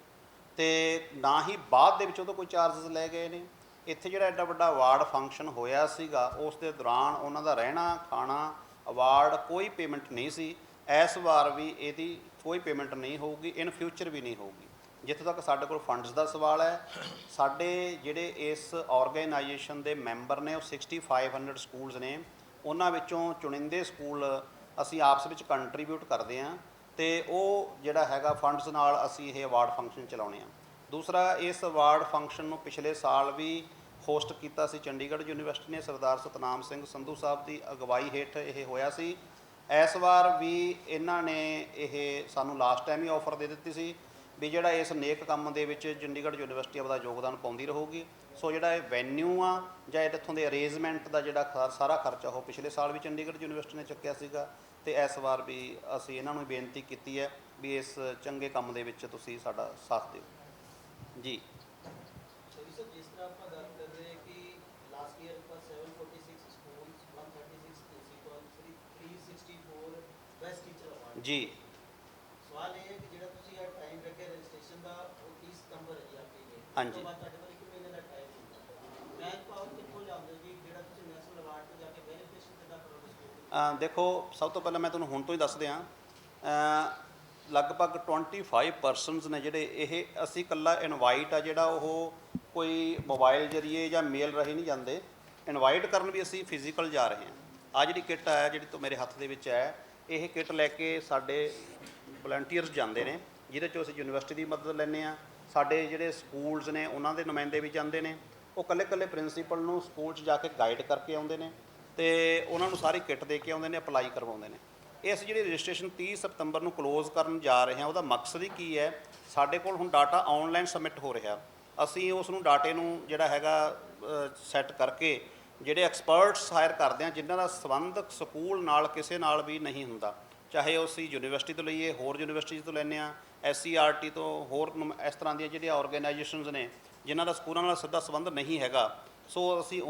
ਅਤੇ ਨਾ ਹੀ ਬਾਅਦ ਦੇ ਵਿੱਚ ਉਹ ਤੋਂ ਕੋਈ ਚਾਰਜਸ ਲੈ ਗਏ ਨੇ। ਇੱਥੇ ਜਿਹੜਾ ਐਡਾ ਵੱਡਾ ਅਵਾਰਡ ਫੰਕਸ਼ਨ ਹੋਇਆ ਸੀਗਾ, ਉਸ ਦੇ ਦੌਰਾਨ ਉਹਨਾਂ ਦਾ ਰਹਿਣਾ ਖਾਣਾ, ਅਵਾਰਡ ਕੋਈ ਪੇਮੈਂਟ ਨਹੀਂ ਸੀ। ਇਸ ਵਾਰ ਵੀ ਇਹਦੀ ਕੋਈ ਪੇਮੈਂਟ ਨਹੀਂ ਹੋਊਗੀ, ਇਨ ਫਿਊਚਰ ਵੀ ਨਹੀਂ ਹੋਊਗੀ। ਜਿੱਥੋਂ ਤੱਕ ਸਾਡੇ ਕੋਲ ਫੰਡਸ ਦਾ ਸਵਾਲ ਹੈ, ਸਾਡੇ ਜਿਹੜੇ ਇਸ ਆਰਗੇਨਾਈਜੇਸ਼ਨ ਦੇ ਮੈਂਬਰ ਨੇ ਉਹ 6500 ਸਕੂਲਸ ਨੇ, ਉਹਨਾਂ ਵਿੱਚੋਂ ਚੁਣਿੰਦੇ ਸਕੂਲ ਅਸੀਂ ਆਪਸ ਵਿੱਚ ਕੰਟਰੀਬਿਊਟ ਕਰਦੇ ਹਾਂ ਅਤੇ ਉਹ ਜਿਹੜਾ ਹੈਗਾ ਫੰਡਸ ਨਾਲ ਅਸੀਂ ਇਹ ਅਵਾਰਡ ਫੰਕਸ਼ਨ ਚਲਾਉਂਦੇ ਹਾਂ। ਦੂਸਰਾ, ਇਸ ਅਵਾਰਡ ਫੰਕਸ਼ਨ ਨੂੰ ਪਿਛਲੇ ਸਾਲ ਵੀ ਹੋਸਟ ਕੀਤਾ ਸੀ ਚੰਡੀਗੜ੍ਹ ਯੂਨੀਵਰਸਿਟੀ ਨੇ, ਸਰਦਾਰ ਸਤਨਾਮ ਸਿੰਘ ਸੰਧੂ ਸਾਹਿਬ ਦੀ ਅਗਵਾਈ ਹੇਠ ਇਹ ਹੋਇਆ ਸੀ। ਇਸ ਵਾਰ ਵੀ ਇਹਨਾਂ ਨੇ ਇਹ ਸਾਨੂੰ ਲਾਸਟ ਟਾਈਮ ਹੀ ਆਫਰ ਦੇ ਦਿੱਤੀ ਸੀ ਵੀ ਜਿਹੜਾ ਇਸ ਨੇਕ ਕੰਮ ਦੇ ਵਿੱਚ ਚੰਡੀਗੜ੍ਹ ਯੂਨੀਵਰਸਿਟੀ ਆਪਦਾ ਯੋਗਦਾਨ ਪਾਉਂਦੀ ਰਹੂਗੀ। ਸੋ ਜਿਹੜਾ ਇਹ ਵੈਨਿਊ ਆ ਜਾਂ ਇੱਥੋਂ ਦੇ ਅਰੇਂਜਮੈਂਟ ਦਾ ਜਿਹੜਾ ਸਾਰਾ ਖਰਚਾ ਉਹ ਪਿਛਲੇ ਸਾਲ ਵੀ ਚੰਡੀਗੜ੍ਹ ਯੂਨੀਵਰਸਿਟੀ ਨੇ ਚੁੱਕਿਆ ਸੀਗਾ ਅਤੇ ਇਸ ਵਾਰ ਵੀ ਅਸੀਂ ਇਹਨਾਂ ਨੂੰ ਬੇਨਤੀ ਕੀਤੀ ਹੈ ਵੀ ਇਸ ਚੰਗੇ ਕੰਮ ਦੇ ਵਿੱਚ ਤੁਸੀਂ ਸਾਡਾ ਸਾਥ ਦਿਓ ਜੀ। ਸਰ, ਜਿਸ ਤਰ੍ਹਾਂ ਆਪਾਂ ਗੱਲ ਕਰ ਰਹੇ ਕਿ ਲਾਸਟ ਈਅਰ ਆਪਾਂ 746 schools, 136 principal, 364 best teacher award ਜੀ ਸਵਾਲ ਇਹ ਹੈ ਕਿ ਜਿਹੜਾ ਤੁਸੀਂ ਇਹ ਟਾਈਮ ਰੱਖਿਆ ਰਜਿਸਟ੍ਰੇਸ਼ਨ ਦਾ ਉਹ 30 ਸਤੰਬਰ ਹੈ ਜੀ ਆਪਣੀ ਡੇਟ। ਹਾਂਜੀ। ਉਸ ਤੋਂ ਬਾਅਦ ਤੁਹਾਡੇ ਕੋਲ 1 ਮਹੀਨੇ ਦਾ ਟਾਈਮ ਹੁੰਦਾ। ਮੈਨ ਪਾਵਰ ਕਿੱਥੋਂ ਲਿਆਉਂਦੇ ਹੋ ਜੀ ਜਿਹੜਾ ਤੁਸੀਂ ਨੈਸ਼ਨਲ ਅਵਾਰਡ ਤੇ ਜਾ ਕੇ ਵੈਰੀਫਿਕੇਸ਼ਨ ਕਿੱਦਾਂ ਕਰੋਗੇ ਸਕੂਲ ਦੀ? ਦੇਖੋ, ਸਭ ਤੋਂ ਪਹਿਲਾਂ ਮੈਂ ਤੁਹਾਨੂੰ ਹੁਣ ਤੋਂ ਹੀ ਦੱਸ ਦਿਆਂ, ਲਗਭਗ 25 ਪਰਸਨਸ ਨੇ ਜਿਹੜੇ ਇਹ ਅਸੀਂ ਇਕੱਲਾ ਇਨਵਾਈਟ ਆ ਜਿਹੜਾ ਉਹ ਕੋਈ ਮੋਬਾਈਲ ਜ਼ਰੀਏ ਜਾਂ ਮੇਲ ਰਾਹੀਂ ਨਹੀਂ ਜਾਂਦੇ, ਇਨਵਾਈਟ ਕਰਨ ਵੀ ਅਸੀਂ ਫਿਜ਼ੀਕਲ ਜਾ ਰਹੇ ਹਾਂ। ਆ ਜਿਹੜੀ ਕਿੱਟ ਹੈ ਜਿਹੜੀ ਤੋਂ ਮੇਰੇ ਹੱਥ ਦੇ ਵਿੱਚ ਹੈ, ਇਹ ਕਿੱਟ ਲੈ ਕੇ ਸਾਡੇ ਵਲੰਟੀਅਰਸ ਜਾਂਦੇ ਨੇ, ਜਿਹਦੇ 'ਚੋਂ ਅਸੀਂ ਯੂਨੀਵਰਸਿਟੀ ਦੀ ਮਦਦ ਲੈਂਦੇ ਹਾਂ। ਸਾਡੇ ਜਿਹੜੇ ਸਕੂਲਸ ਨੇ ਉਹਨਾਂ ਦੇ ਨੁਮਾਇੰਦੇ ਵੀ ਜਾਂਦੇ ਨੇ, ਉਹ ਇਕੱਲੇ ਪ੍ਰਿੰਸੀਪਲ ਨੂੰ ਸਕੂਲ 'ਚ ਜਾ ਕੇ ਗਾਈਡ ਕਰਕੇ ਆਉਂਦੇ ਨੇ ਅਤੇ ਉਹਨਾਂ ਨੂੰ ਸਾਰੀ ਕਿੱਟ ਦੇ ਕੇ ਆਉਂਦੇ ਨੇ, ਅਪਲਾਈ ਕਰਵਾਉਂਦੇ ਨੇ। ਇਸ ਜਿਹੜੀ ਰਜਿਸਟ੍ਰੇਸ਼ਨ 30 ਸਤੰਬਰ ਨੂੰ ਕਲੋਜ਼ ਕਰਨ ਜਾ ਰਹੇ ਹਾਂ, ਉਹਦਾ ਮਕਸਦ ਹੀ ਕੀ ਹੈ? ਸਾਡੇ ਕੋਲ ਹੁਣ ਡਾਟਾ ਆਨਲਾਈਨ ਸਬਮਿਟ ਹੋ ਰਿਹਾ, ਅਸੀਂ ਉਸ ਨੂੰ ਡਾਟੇ ਨੂੰ ਜਿਹੜਾ ਹੈਗਾ ਸੈੱਟ ਕਰਕੇ ਜਿਹੜੇ ਐਕਸਪਰਟਸ ਹਾਇਰ ਕਰਦੇ ਹਾਂ ਜਿਨ੍ਹਾਂ ਦਾ ਸੰਬੰਧ ਸਕੂਲ ਨਾਲ ਕਿਸੇ ਨਾਲ ਵੀ ਨਹੀਂ ਹੁੰਦਾ, ਚਾਹੇ ਉਹ ਅਸੀਂ ਯੂਨੀਵਰਸਿਟੀ ਤੋਂ ਲਈਏ, ਹੋਰ ਯੂਨੀਵਰਸਿਟੀ ਤੋਂ ਲੈਂਦੇ ਹਾਂ, SCRT ਤੋਂ, ਹੋਰ ਇਸ ਤਰ੍ਹਾਂ ਦੀਆਂ ਜਿਹੜੀਆਂ ਆਰਗੇਨਾਈਜੇਸ਼ਨਸ ਨੇ ਜਿਨ੍ਹਾਂ ਦਾ ਸਕੂਲਾਂ ਨਾਲ ਸਿੱਧਾ ਸੰਬੰਧ ਨਹੀਂ ਹੈਗਾ। ਸੋ ਅਸੀਂ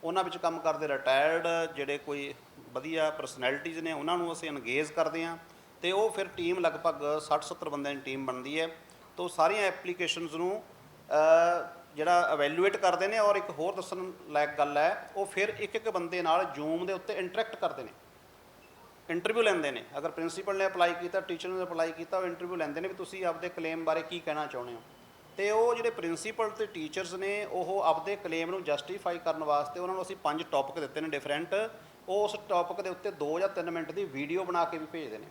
ਉਹਨਾਂ ਵਿੱਚ ਕੰਮ ਕਰਦੇ ਰਿਟਾਇਰਡ ਜਿਹੜੇ ਕੋਈ ਵਧੀਆ ਪਰਸਨੈਲਿਟੀਜ਼ ਨੇ ਉਹਨਾਂ ਨੂੰ ਅਸੀਂ ਇੰਗੇਜ ਕਰਦੇ ਹਾਂ ਅਤੇ ਉਹ ਫਿਰ ਟੀਮ ਲਗਭਗ 60-70 ਬੰਦਿਆਂ ਦੀ ਟੀਮ ਬਣਦੀ ਹੈ। ਤਾਂ ਸਾਰੀਆਂ ਐਪਲੀਕੇਸ਼ਨਸ ਨੂੰ ਜਿਹੜਾ ਅਵੈਲੂਏਟ ਕਰਦੇ ਨੇ। ਔਰ ਇੱਕ ਹੋਰ ਦੱਸਣ ਲਾਇਕ ਗੱਲ ਹੈ, ਉਹ ਫਿਰ ਇੱਕ ਬੰਦੇ ਨਾਲ ਜ਼ੂਮ ਦੇ ਉੱਤੇ ਇੰਟਰੈਕਟ ਕਰਦੇ ਨੇ, ਇੰਟਰਵਿਊ ਲੈਂਦੇ ਨੇ। ਅਗਰ ਪ੍ਰਿੰਸੀਪਲ ਨੇ ਅਪਲਾਈ ਕੀਤਾ, ਟੀਚਰ ਨੇ ਅਪਲਾਈ ਕੀਤਾ, ਉਹ ਇੰਟਰਵਿਊ ਲੈਂਦੇ ਨੇ ਵੀ ਤੁਸੀਂ ਆਪਦੇ ਕਲੇਮ ਬਾਰੇ ਕੀ ਕਹਿਣਾ ਚਾਹੁੰਦੇ ਹੋ। ਅਤੇ ਉਹ ਜਿਹੜੇ ਪ੍ਰਿੰਸੀਪਲ ਅਤੇ ਟੀਚਰਸ ਨੇ ਉਹ ਆਪਦੇ ਕਲੇਮ ਨੂੰ ਜਸਟੀਫਾਈ ਕਰਨ ਵਾਸਤੇ ਉਹਨਾਂ ਨੂੰ ਅਸੀਂ 5 ਟੌਪਿਕ ਦਿੱਤੇ ਨੇ ਡਿਫਰੈਂਟ। ਉਸ ਟੌਪਿਕ ਦੇ ਉੱਤੇ 2 ਜਾਂ 3 ਮਿੰਟ ਦੀ ਵੀਡੀਓ ਬਣਾ ਕੇ ਵੀ ਭੇਜਦੇ ਨੇ,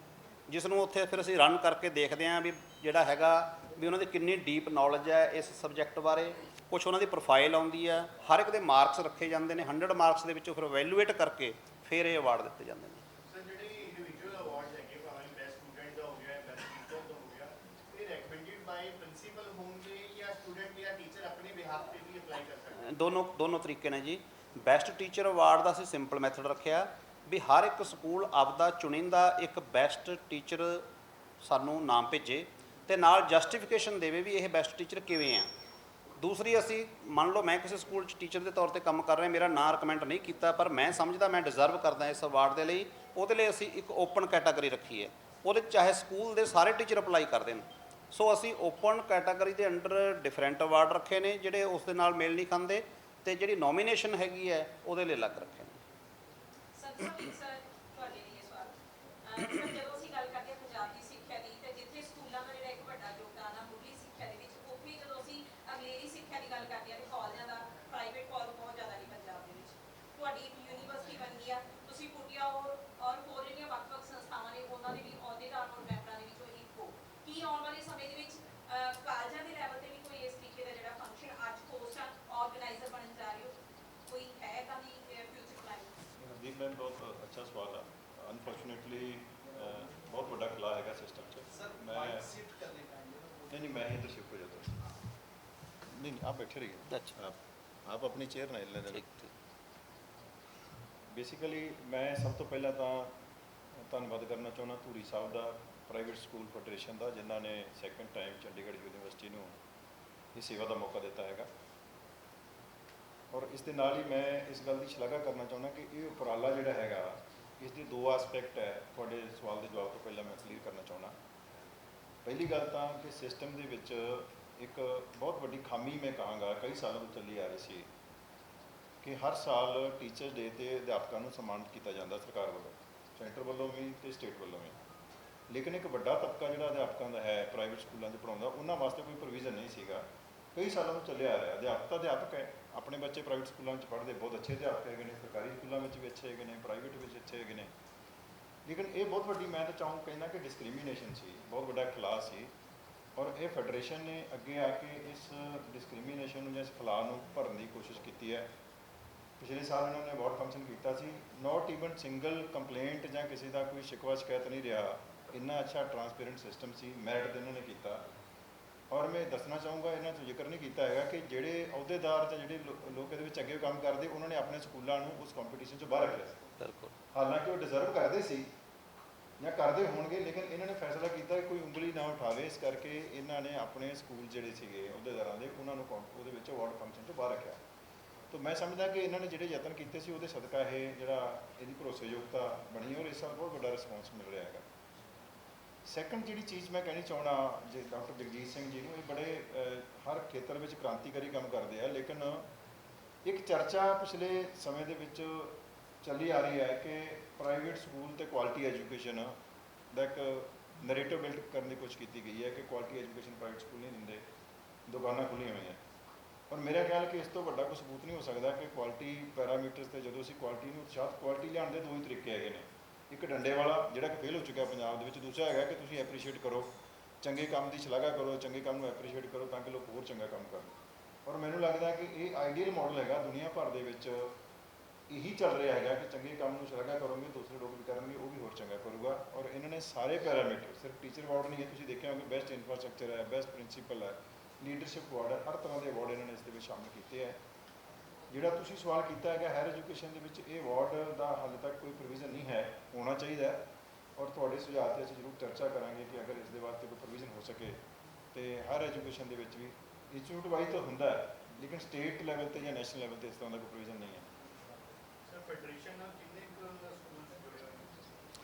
ਜਿਸ ਨੂੰ ਉੱਥੇ ਫਿਰ ਅਸੀਂ ਰਨ ਕਰਕੇ ਦੇਖਦੇ ਹਾਂ ਵੀ ਜਿਹੜਾ ਹੈਗਾ ਵੀ ਉਹਨਾਂ ਦੀ ਕਿੰਨੀ ਡੀਪ ਨੌਲੇਜ ਹੈ ਇਸ ਸਬਜੈਕਟ ਬਾਰੇ। ਕੁਛ ਉਹਨਾਂ ਦੀ ਪ੍ਰੋਫਾਈਲ ਆਉਂਦੀ ਹੈ, ਹਰ ਇੱਕ ਦੇ ਮਾਰਕਸ ਰੱਖੇ ਜਾਂਦੇ ਨੇ, 100 ਮਾਰਕਸ ਦੇ ਵਿੱਚੋਂ ਫਿਰ ਅਵੈਲੂਏਟ ਕਰਕੇ ਫਿਰ ਇਹ ਅਵਾਰਡ ਦਿੱਤੇ ਜਾਂਦੇ ਨੇ। ਸਰ, ਜਿਹੜੇ ਇੰਡੀਵਿਜੂਅਲ ਅਵਾਰਡਸ ਹੈਗੇ, ਭਾਵੇਂ ਬੈਸਟ ਸਟੂਡੈਂਟ ਦਾ ਹੋ ਗਿਆ, ਬੈਸਟ ਟੀਚਰ ਦਾ ਹੋ ਗਿਆ, ਇਹ ਰეკਮੈਂਡਡ ਬਾਈ ਪ੍ਰਿੰਸੀਪਲ ਹੋਣਗੇ ਜਾਂ ਸਟੂਡੈਂਟ ਜਾਂ ਟੀਚਰ ਆਪਣੇ ਬਿਹਾਫ ਤੇ ਵੀ ਅਪਲਾਈ ਕਰ ਸਕਦੇ? ਦੋਨੋਂ ਤਰੀਕੇ ਨੇ ਜੀ। ਬੈਸਟ ਟੀਚਰ ਅਵਾਰਡ ਦਾ ਅਸੀਂ ਸਿੰਪਲ ਮੈਥਡ ਰੱਖਿਆ ਵੀ ਹਰ ਇੱਕ ਸਕੂਲ ਆਪਦਾ ਚੁਣਿੰਦਾ ਇੱਕ ਬੈਸਟ ਟੀਚਰ ਸਾਨੂੰ ਨਾਮ ਭੇਜੇ ਅਤੇ ਨਾਲ ਜਸਟੀਫਿਕੇਸ਼ਨ ਦੇਵੇ ਵੀ ਇਹ ਬੈਸਟ ਟੀਚਰ ਕਿਵੇਂ ਆ। ਦੂਸਰੀ, ਅਸੀਂ ਮੰਨ ਲਓ ਮੈਂ ਕਿਸੇ ਸਕੂਲ 'ਚ ਟੀਚਰ ਦੇ ਤੌਰ 'ਤੇ ਕੰਮ ਕਰ ਰਿਹਾ, ਮੇਰਾ ਨਾਂ ਰਿਕਮੈਂਡ ਨਹੀਂ ਕੀਤਾ, ਪਰ ਮੈਂ ਸਮਝਦਾ ਮੈਂ ਡਿਜ਼ਰਵ ਕਰਦਾ ਇਸ ਅਵਾਰਡ ਦੇ ਲਈ, ਉਹਦੇ ਲਈ ਅਸੀਂ ਇੱਕ ਓਪਨ ਕੈਟਾਗਰੀ ਰੱਖੀ ਹੈ। ਉਹਦੇ 'ਚ ਚਾਹੇ ਸਕੂਲ ਦੇ ਸਾਰੇ ਟੀਚਰ ਅਪਲਾਈ ਕਰਦੇ ਨੇ। ਸੋ ਅਸੀਂ ਓਪਨ ਕੈਟਾਗਰੀ ਦੇ ਅੰਡਰ ਡਿਫਰੈਂਟ ਅਵਾਰਡ ਰੱਖੇ ਨੇ ਜਿਹੜੇ ਉਸ ਦੇ ਨਾਲ ਮੇਲ ਨਹੀਂ ਖਾਂਦੇ, ਅਤੇ ਜਿਹੜੀ ਨੋਮੀਨੇਸ਼ਨ ਹੈਗੀ ਹੈ ਉਹਦੇ ਲਈ ਅਲੱਗ ਰੱਖੇ ਨੇ। ਸਰ ਤੁਹਾਡੇ ਲਈ ਇਹ ਸਵਾਲ ਸਰ, ਜਦੋਂ ਅਸੀਂ ਗੱਲ ਕਰਦੇ ਹਾਂ ਪੰਜਾਬ ਦੀ ਸਿੱਖਿਆ ਦੀ, ਤੇ ਜਿੱਥੇ ਸਕੂਲਾਂ ਦਾ ਜਿਹੜਾ ਇੱਕ ਵੱਡਾ ਯੋਗਦਾਨ ਆ ਮੁੱਢਲੀ ਸਿੱਖਿਆ ਦੇ ਵਿੱਚ, ਉੱਥੇ ਜਦੋਂ ਅਸੀਂ ਅਗਲੇਰੀ ਸਿੱਖਿਆ ਦੀ ਗੱਲ ਕਰਦੇ ਹਾਂ ਤੇ ਕਾਲਜਾਂ ਦਾ ਪ੍ਰਾਈਵੇਟ ਕਾਲਜ ਬਹੁਤ ਜ਼ਿਆਦਾ ਨਹੀਂ ਪੰਜਾਬ ਦੇ ਵਿੱਚ। ਤੁਹਾਡੀ ਇੱਕ ਯੂਨੀਵਰਸਿਟੀ ਬਣ ਗਈ ਆ, ਤੁਸੀਂ ਪੁੱਟਿਆ ਔਰ ਹੋਰ ਜਿਹੜੀਆਂ ਵੱਖ-ਵੱਖ ਸੰਸਥਾਵਾਂ ਨੇ ਉਹਨਾਂ ਦੇ ਵੀ ਅਹੁਦੇਦਾਰ ਔਰ ਮੈਂਬਰਾਂ ਦੇ ਵਿੱਚੋਂ ਇੱਕ ਹੋ। ਕੀ ਆਉਣ ਵਾਲੇ ਸਮੇਂ ਦੇ ਵਿੱਚ ਕਾਲਜਾਂ ਦੇ ਲੈਵਲ ਤੇ ਵੀ ਕੋਈ ਇਸ ਤਰੀਕੇ ਦਾ ਜਿਹੜਾ ਫੰਕਸ਼ਨ ਅੱਜ ਹੋਸਟ ਆਰਗੇਨਾਈਜ਼ਰ ਬਣਨ ਜਾ ਰਹੇ ਹੋ, ਕੋਈ ਹੈ ਤਾਂ ਨਹੀਂ ਫਿਊਚਰ ਪਲਾਨ? ਜੀ ਮੈਮ, ਬਹੁਤ ਅੱਛਾ ਸਵਾਲ ਆ। ਅਨਫੋਰਚੂਨੇਟਲੀ ਬਹੁਤ ਵੱਡਾ ਖਲਾ ਹੈਗਾ ਸਿਸਟਮ 'ਚ। ਮੈਂ नहीं मैं इधर शिफ्ट हो जाता हूँ। नहीं आप बैठे रहिए। अच्छा, आप अपनी चेयर ना हिलने देना। ठीक। ਬੇਸਿਕਲੀ ਮੈਂ ਸਭ ਤੋਂ ਪਹਿਲਾਂ ਤਾਂ ਧੰਨਵਾਦ ਕਰਨਾ ਚਾਹੁੰਦਾ ਧੂਰੀ ਸਾਹਿਬ ਦਾ, ਪ੍ਰਾਈਵੇਟ ਸਕੂਲ ਫੈਡਰੇਸ਼ਨ ਦਾ, ਜਿਨ੍ਹਾਂ ਨੇ ਸੈਕੰਡ ਟਾਈਮ ਚੰਡੀਗੜ੍ਹ ਯੂਨੀਵਰਸਿਟੀ ਨੂੰ ਇਹ ਸੇਵਾ ਦਾ ਮੌਕਾ ਦਿੱਤਾ ਹੈਗਾ। ਔਰ ਇਸ ਦੇ ਨਾਲ ਹੀ ਮੈਂ ਇਸ ਗੱਲ ਦੀ ਸ਼ਲਾਘਾ ਕਰਨਾ ਚਾਹੁੰਦਾ ਕਿ ਇਹ ਉਪਰਾਲਾ ਜਿਹੜਾ ਹੈਗਾ, ਇਸ ਦੇ 2 ਆਸਪੈਕਟ ਹੈ। ਤੁਹਾਡੇ ਸਵਾਲ ਦੇ ਜਵਾਬ ਤੋਂ ਪਹਿਲਾਂ ਮੈਂ ਕਲੀਅਰ ਕਰਨਾ ਚਾਹੁੰਦਾ। ਪਹਿਲੀ ਗੱਲ ਤਾਂ ਕਿ ਸਿਸਟਮ ਦੇ ਵਿੱਚ ਇੱਕ ਬਹੁਤ ਵੱਡੀ ਖਾਮੀ ਮੈਂ ਕਹਾਂਗਾ ਕਈ ਸਾਲਾਂ ਤੋਂ ਚੱਲੀ ਆ ਰਹੀ ਸੀ ਕਿ ਹਰ ਸਾਲ ਟੀਚਰਸ ਡੇ 'ਤੇ ਅਧਿਆਪਕਾਂ ਨੂੰ ਸਨਮਾਨਿਤ ਕੀਤਾ ਜਾਂਦਾ ਸਰਕਾਰ ਵੱਲੋਂ, ਸੈਂਟਰ ਵੱਲੋਂ ਵੀ ਅਤੇ ਸਟੇਟ ਵੱਲੋਂ ਵੀ। ਲੇਕਿਨ ਇੱਕ ਵੱਡਾ ਤਬਕਾ ਜਿਹੜਾ ਅਧਿਆਪਕਾਂ ਦਾ ਹੈ ਪ੍ਰਾਈਵੇਟ ਸਕੂਲਾਂ 'ਚ ਪੜ੍ਹਾਉਂਦਾ, ਉਹਨਾਂ ਵਾਸਤੇ ਕੋਈ ਪ੍ਰੋਵੀਜ਼ਨ ਨਹੀਂ ਸੀਗਾ। ਕਈ ਸਾਲਾਂ ਤੋਂ ਚੱਲਿਆ ਆ ਰਿਹਾ। ਅਧਿਆਪਕ ਤਾਂ ਅਧਿਆਪਕ ਹੈ, ਆਪਣੇ ਬੱਚੇ ਪ੍ਰਾਈਵੇਟ ਸਕੂਲਾਂ 'ਚ ਪੜ੍ਹਦੇ ਬਹੁਤ ਅੱਛੇ ਅਧਿਆਪਕ ਹੈਗੇ ਨੇ, ਸਰਕਾਰੀ ਸਕੂਲਾਂ ਵਿੱਚ ਵੀ ਅੱਛੇ ਹੈਗੇ ਨੇ, ਪ੍ਰਾਈਵੇਟ ਵਿੱਚ ਅੱਛੇ ਹੈਗੇ ਨੇ। ਲੇਕਿਨ ਇਹ ਬਹੁਤ ਵੱਡੀ, ਮੈਂ ਤਾਂ ਕਹਿੰਦਾ ਕਿ ਡਿਸਕ੍ਰਿਮੀਨੇਸ਼ਨ ਸੀ, ਬਹੁਤ ਵੱਡਾ ਖਿਲਾਅ ਸੀ। ਔਰ ਇਹ ਫੈਡਰੇਸ਼ਨ ਨੇ ਅੱਗੇ ਆ ਕੇ ਇਸ ਡਿਸਕ੍ਰਿਮੀਨੇਸ਼ਨ ਨੂੰ ਜਾਂ ਇਸ ਖਿਲਾਅ ਨੂੰ ਭਰਨ ਦੀ ਕੋਸ਼ਿਸ਼ ਕੀਤੀ ਹੈ। ਪਿਛਲੇ ਸਾਲ ਇਹਨਾਂ ਨੇ ਅਵਾਰਡ ਫੰਕਸ਼ਨ ਕੀਤਾ ਸੀ, ਨੋਟ ਈਵਨ ਸਿੰਗਲ ਕੰਪਲੇਂਟ ਜਾਂ ਕਿਸੇ ਦਾ ਕੋਈ ਸ਼ਿਕਵਾ ਸ਼ਿਕਾਇਤ ਨਹੀਂ ਰਿਹਾ। ਇੰਨਾ ਅੱਛਾ ਟਰਾਂਸਪੇਰੈਂਟ ਸਿਸਟਮ ਸੀ, ਮੈਰਿਟ ਤੇ ਇਹਨਾਂ ਨੇ ਕੀਤਾ। ਔਰ ਮੈਂ ਦੱਸਣਾ ਚਾਹੂੰਗਾ, ਇਹਨਾਂ 'ਚ ਜ਼ਿਕਰ ਨਹੀਂ ਕੀਤਾ ਹੈਗਾ ਕਿ ਜਿਹੜੇ ਅਹੁਦੇਦਾਰ ਜਾਂ ਜਿਹੜੇ ਲੋਕ ਇਹਦੇ ਵਿੱਚ ਅੱਗੇ ਕੰਮ ਕਰਦੇ, ਉਹਨਾਂ ਨੇ ਆਪਣੇ ਸਕੂਲਾਂ ਨੂੰ ਉਸ ਕੰਪੀਟੀਸ਼ਨ 'ਚੋਂ ਬਾਹਰ ਰੱਖਿਆ ਸੀ। ਬਿਲਕੁਲ। ਹਾਲਾਂਕਿ ਉਹ ਡਿਜ਼ਰਵ ਕਰਦੇ ਸੀ ਜਾਂ ਕਰਦੇ ਹੋਣਗੇ, ਲੇਕਿਨ ਇਹਨਾਂ ਨੇ ਫੈਸਲਾ ਕੀਤਾ ਕਿ ਕੋਈ ਉਂਗਲੀ ਨਾ ਉਠਾਵੇ। ਇਸ ਕਰਕੇ ਇਹਨਾਂ ਨੇ ਆਪਣੇ ਸਕੂਲ ਜਿਹੜੇ ਸੀਗੇ ਅਹੁਦੇਦਾਰਾਂ ਦੇ, ਉਹਨਾਂ ਨੂੰ ਉਹਦੇ ਵਿੱਚ ਅਵਾਰਡ ਫੰਕਸ਼ਨ 'ਚੋਂ ਬਾਹਰ ਰੱਖਿਆ। ਤਾਂ ਮੈਂ ਸਮਝਦਾ ਕਿ ਇਹਨਾਂ ਨੇ ਜਿਹੜੇ ਯਤਨ ਕੀਤੇ ਸੀ, ਉਹਦੇ ਸਦਕਾ ਇਹ ਜਿਹੜਾ ਇਹਦੀ ਭਰੋਸੇਯੋਗਤਾ ਬਣੀ, ਔਰ ਇਸ ਸਾਲ ਬਹੁਤ ਵੱਡਾ ਰਿਸਪੌਂਸ ਮਿਲ ਰਿਹਾ ਹੈਗਾ। ਸੈਕੰਡ ਜਿਹੜੀ ਚੀਜ਼ ਮੈਂ ਕਹਿਣੀ ਚਾਹੁੰਦਾ, ਜੇ ਡਾਕਟਰ ਜਗਜੀਤ ਸਿੰਘ ਜੀ ਨੂੰ, ਇਹ ਬੜੇ ਹਰ ਖੇਤਰ ਵਿੱਚ ਕ੍ਰਾਂਤੀਕਾਰੀ ਕੰਮ ਕਰਦੇ ਆ, ਲੇਕਿਨ ਇੱਕ ਚਰਚਾ ਪਿਛਲੇ ਸਮੇਂ ਦੇ ਵਿੱਚ ਚੱਲੀ ਆ ਰਹੀ ਹੈ ਕਿ ਪ੍ਰਾਈਵੇਟ ਸਕੂਲ ਅਤੇ ਕੁਆਲਿਟੀ ਐਜੂਕੇਸ਼ਨ ਦਾ ਇੱਕ ਨਰੇਟਿਵ ਬਿਲਡ ਕਰਨ ਦੀ ਕੋਸ਼ਿਸ਼ ਕੀਤੀ ਗਈ ਹੈ ਕਿ ਕੁਆਲਿਟੀ ਐਜੂਕੇਸ਼ਨ ਪ੍ਰਾਈਵੇਟ ਸਕੂਲ ਨਹੀਂ ਦਿੰਦੇ, ਦੁਕਾਨਾਂ ਖੁੱਲ੍ਹੀਆਂ ਹੋਈਆਂ। ਪਰ ਮੇਰਾ ਖਿਆਲ ਕਿ ਇਸ ਤੋਂ ਵੱਡਾ ਕੋਈ ਸਬੂਤ ਨਹੀਂ ਹੋ ਸਕਦਾ ਕਿ ਕੁਆਲਿਟੀ ਪੈਰਾਮੀਟਰਸ 'ਤੇ ਜਦੋਂ ਅਸੀਂ ਕੁਆਲਿਟੀ ਨੂੰ ਉਤਸ਼ਾਹਿਤ, ਕੁਆਲਿਟੀ ਲਿਆਉਣ ਦੇ ਦੋ ਹੀ ਤਰੀਕੇ ਹੈਗੇ ਨੇ। ਇੱਕ ਡੰਡੇ ਵਾਲਾ ਜਿਹੜਾ ਕਿ ਫੇਲ ਹੋ ਚੁੱਕਿਆ ਪੰਜਾਬ ਦੇ ਵਿੱਚ, ਦੂਸਰਾ ਹੈਗਾ ਕਿ ਤੁਸੀਂ ਐਪਰੀਸ਼ੀਏਟ ਕਰੋ, ਚੰਗੇ ਕੰਮ ਦੀ ਸ਼ਲਾਘਾ ਕਰੋ, ਚੰਗੇ ਕੰਮ ਨੂੰ ਐਪਰੀਸ਼ੀਏਟ ਕਰੋ ਤਾਂ ਕਿ ਲੋਕ ਹੋਰ ਚੰਗਾ ਕੰਮ ਕਰਨ। ਔਰ ਮੈਨੂੰ ਲੱਗਦਾ ਕਿ ਇਹ ਆਈਡੀਅਲ ਮਾਡਲ ਹੈਗਾ ਦੁਨੀਆ ਭਰ ਦੇ ਵਿੱਚ, ਇਹੀ ਚੱਲ ਰਿਹਾ ਹੈਗਾ ਕਿ ਚੰਗੇ ਕੰਮ ਨੂੰ ਸ਼ਲਾਘਾ ਕਰੋਗੇ, ਦੂਸਰੇ ਲੋਕ ਵੀ ਕਰਨਗੇ, ਉਹ ਵੀ ਹੋਰ ਚੰਗਾ ਕਰੂਗਾ। ਔਰ ਇਹਨਾਂ ਨੇ ਸਾਰੇ ਪੈਰਾਮੀਟਰ, ਸਿਰਫ ਟੀਚਰ ਅਵਾਰਡ ਨਹੀਂ ਹੈ, ਤੁਸੀਂ ਦੇਖਿਆ ਹੋਵੇ ਬੈਸਟ ਇਨਫਰਾਸਟਰਕਚਰ ਹੈ, ਬੈਸਟ ਪ੍ਰਿੰਸੀਪਲ ਹੈ, ਲੀਡਰਸ਼ਿਪ ਅਵਾਰਡ ਹੈ, ਹਰ ਤਰ੍ਹਾਂ ਦੇ ਅਵਾਰਡ ਇਹਨਾਂ ਨੇ ਇਸ ਦੇ ਵਿੱਚ ਸ਼ਾਮਿਲ ਕੀਤੇ ਹੈ। ਜਿਹੜਾ ਤੁਸੀਂ ਸਵਾਲ ਕੀਤਾ ਹੈਗਾ ਹਾਇਰ ਐਜੂਕੇਸ਼ਨ ਦੇ ਵਿੱਚ, ਇਹ ਅਵਾਰਡ ਦਾ ਹਾਲੇ ਤੱਕ ਕੋਈ ਪ੍ਰੋਵੀਜ਼ਨ ਨਹੀਂ ਹੈ, ਹੋਣਾ ਚਾਹੀਦਾ। ਔਰ ਤੁਹਾਡੇ ਸੁਝਾਅ 'ਤੇ ਅਸੀਂ ਜ਼ਰੂਰ ਚਰਚਾ ਕਰਾਂਗੇ ਕਿ ਅਗਰ ਇਸ ਦੇ ਵਾਸਤੇ ਕੋਈ ਪ੍ਰੋਵੀਜ਼ਨ ਹੋ ਸਕੇ। ਅਤੇ ਹਾਇਰ ਐਜੂਕੇਸ਼ਨ ਦੇ ਵਿੱਚ ਵੀ ਇੰਸਟੀਚਿਊਟ ਵਾਈਜ਼ ਤਾਂ ਹੁੰਦਾ ਹੈ, ਲੇਕਿਨ ਸਟੇਟ ਲੈਵਲ 'ਤੇ ਜਾਂ ਨੈਸ਼ਨਲ ਲੈਵਲ 'ਤੇ ਇਸ ਤਰ੍ਹਾਂ ਦਾ ਕੋਈ ਪ੍ਰੋਵੀਜ਼ਨ ਨਹੀਂ ਹੈ। ਸਰ ਫੈਡਰੇਸ਼ਨ ਨਾਲ ਕਿੰਨੇ ਕੁ ਸਕੂਲ ਜੁੜੇ ਹੋਏ ਨੇ?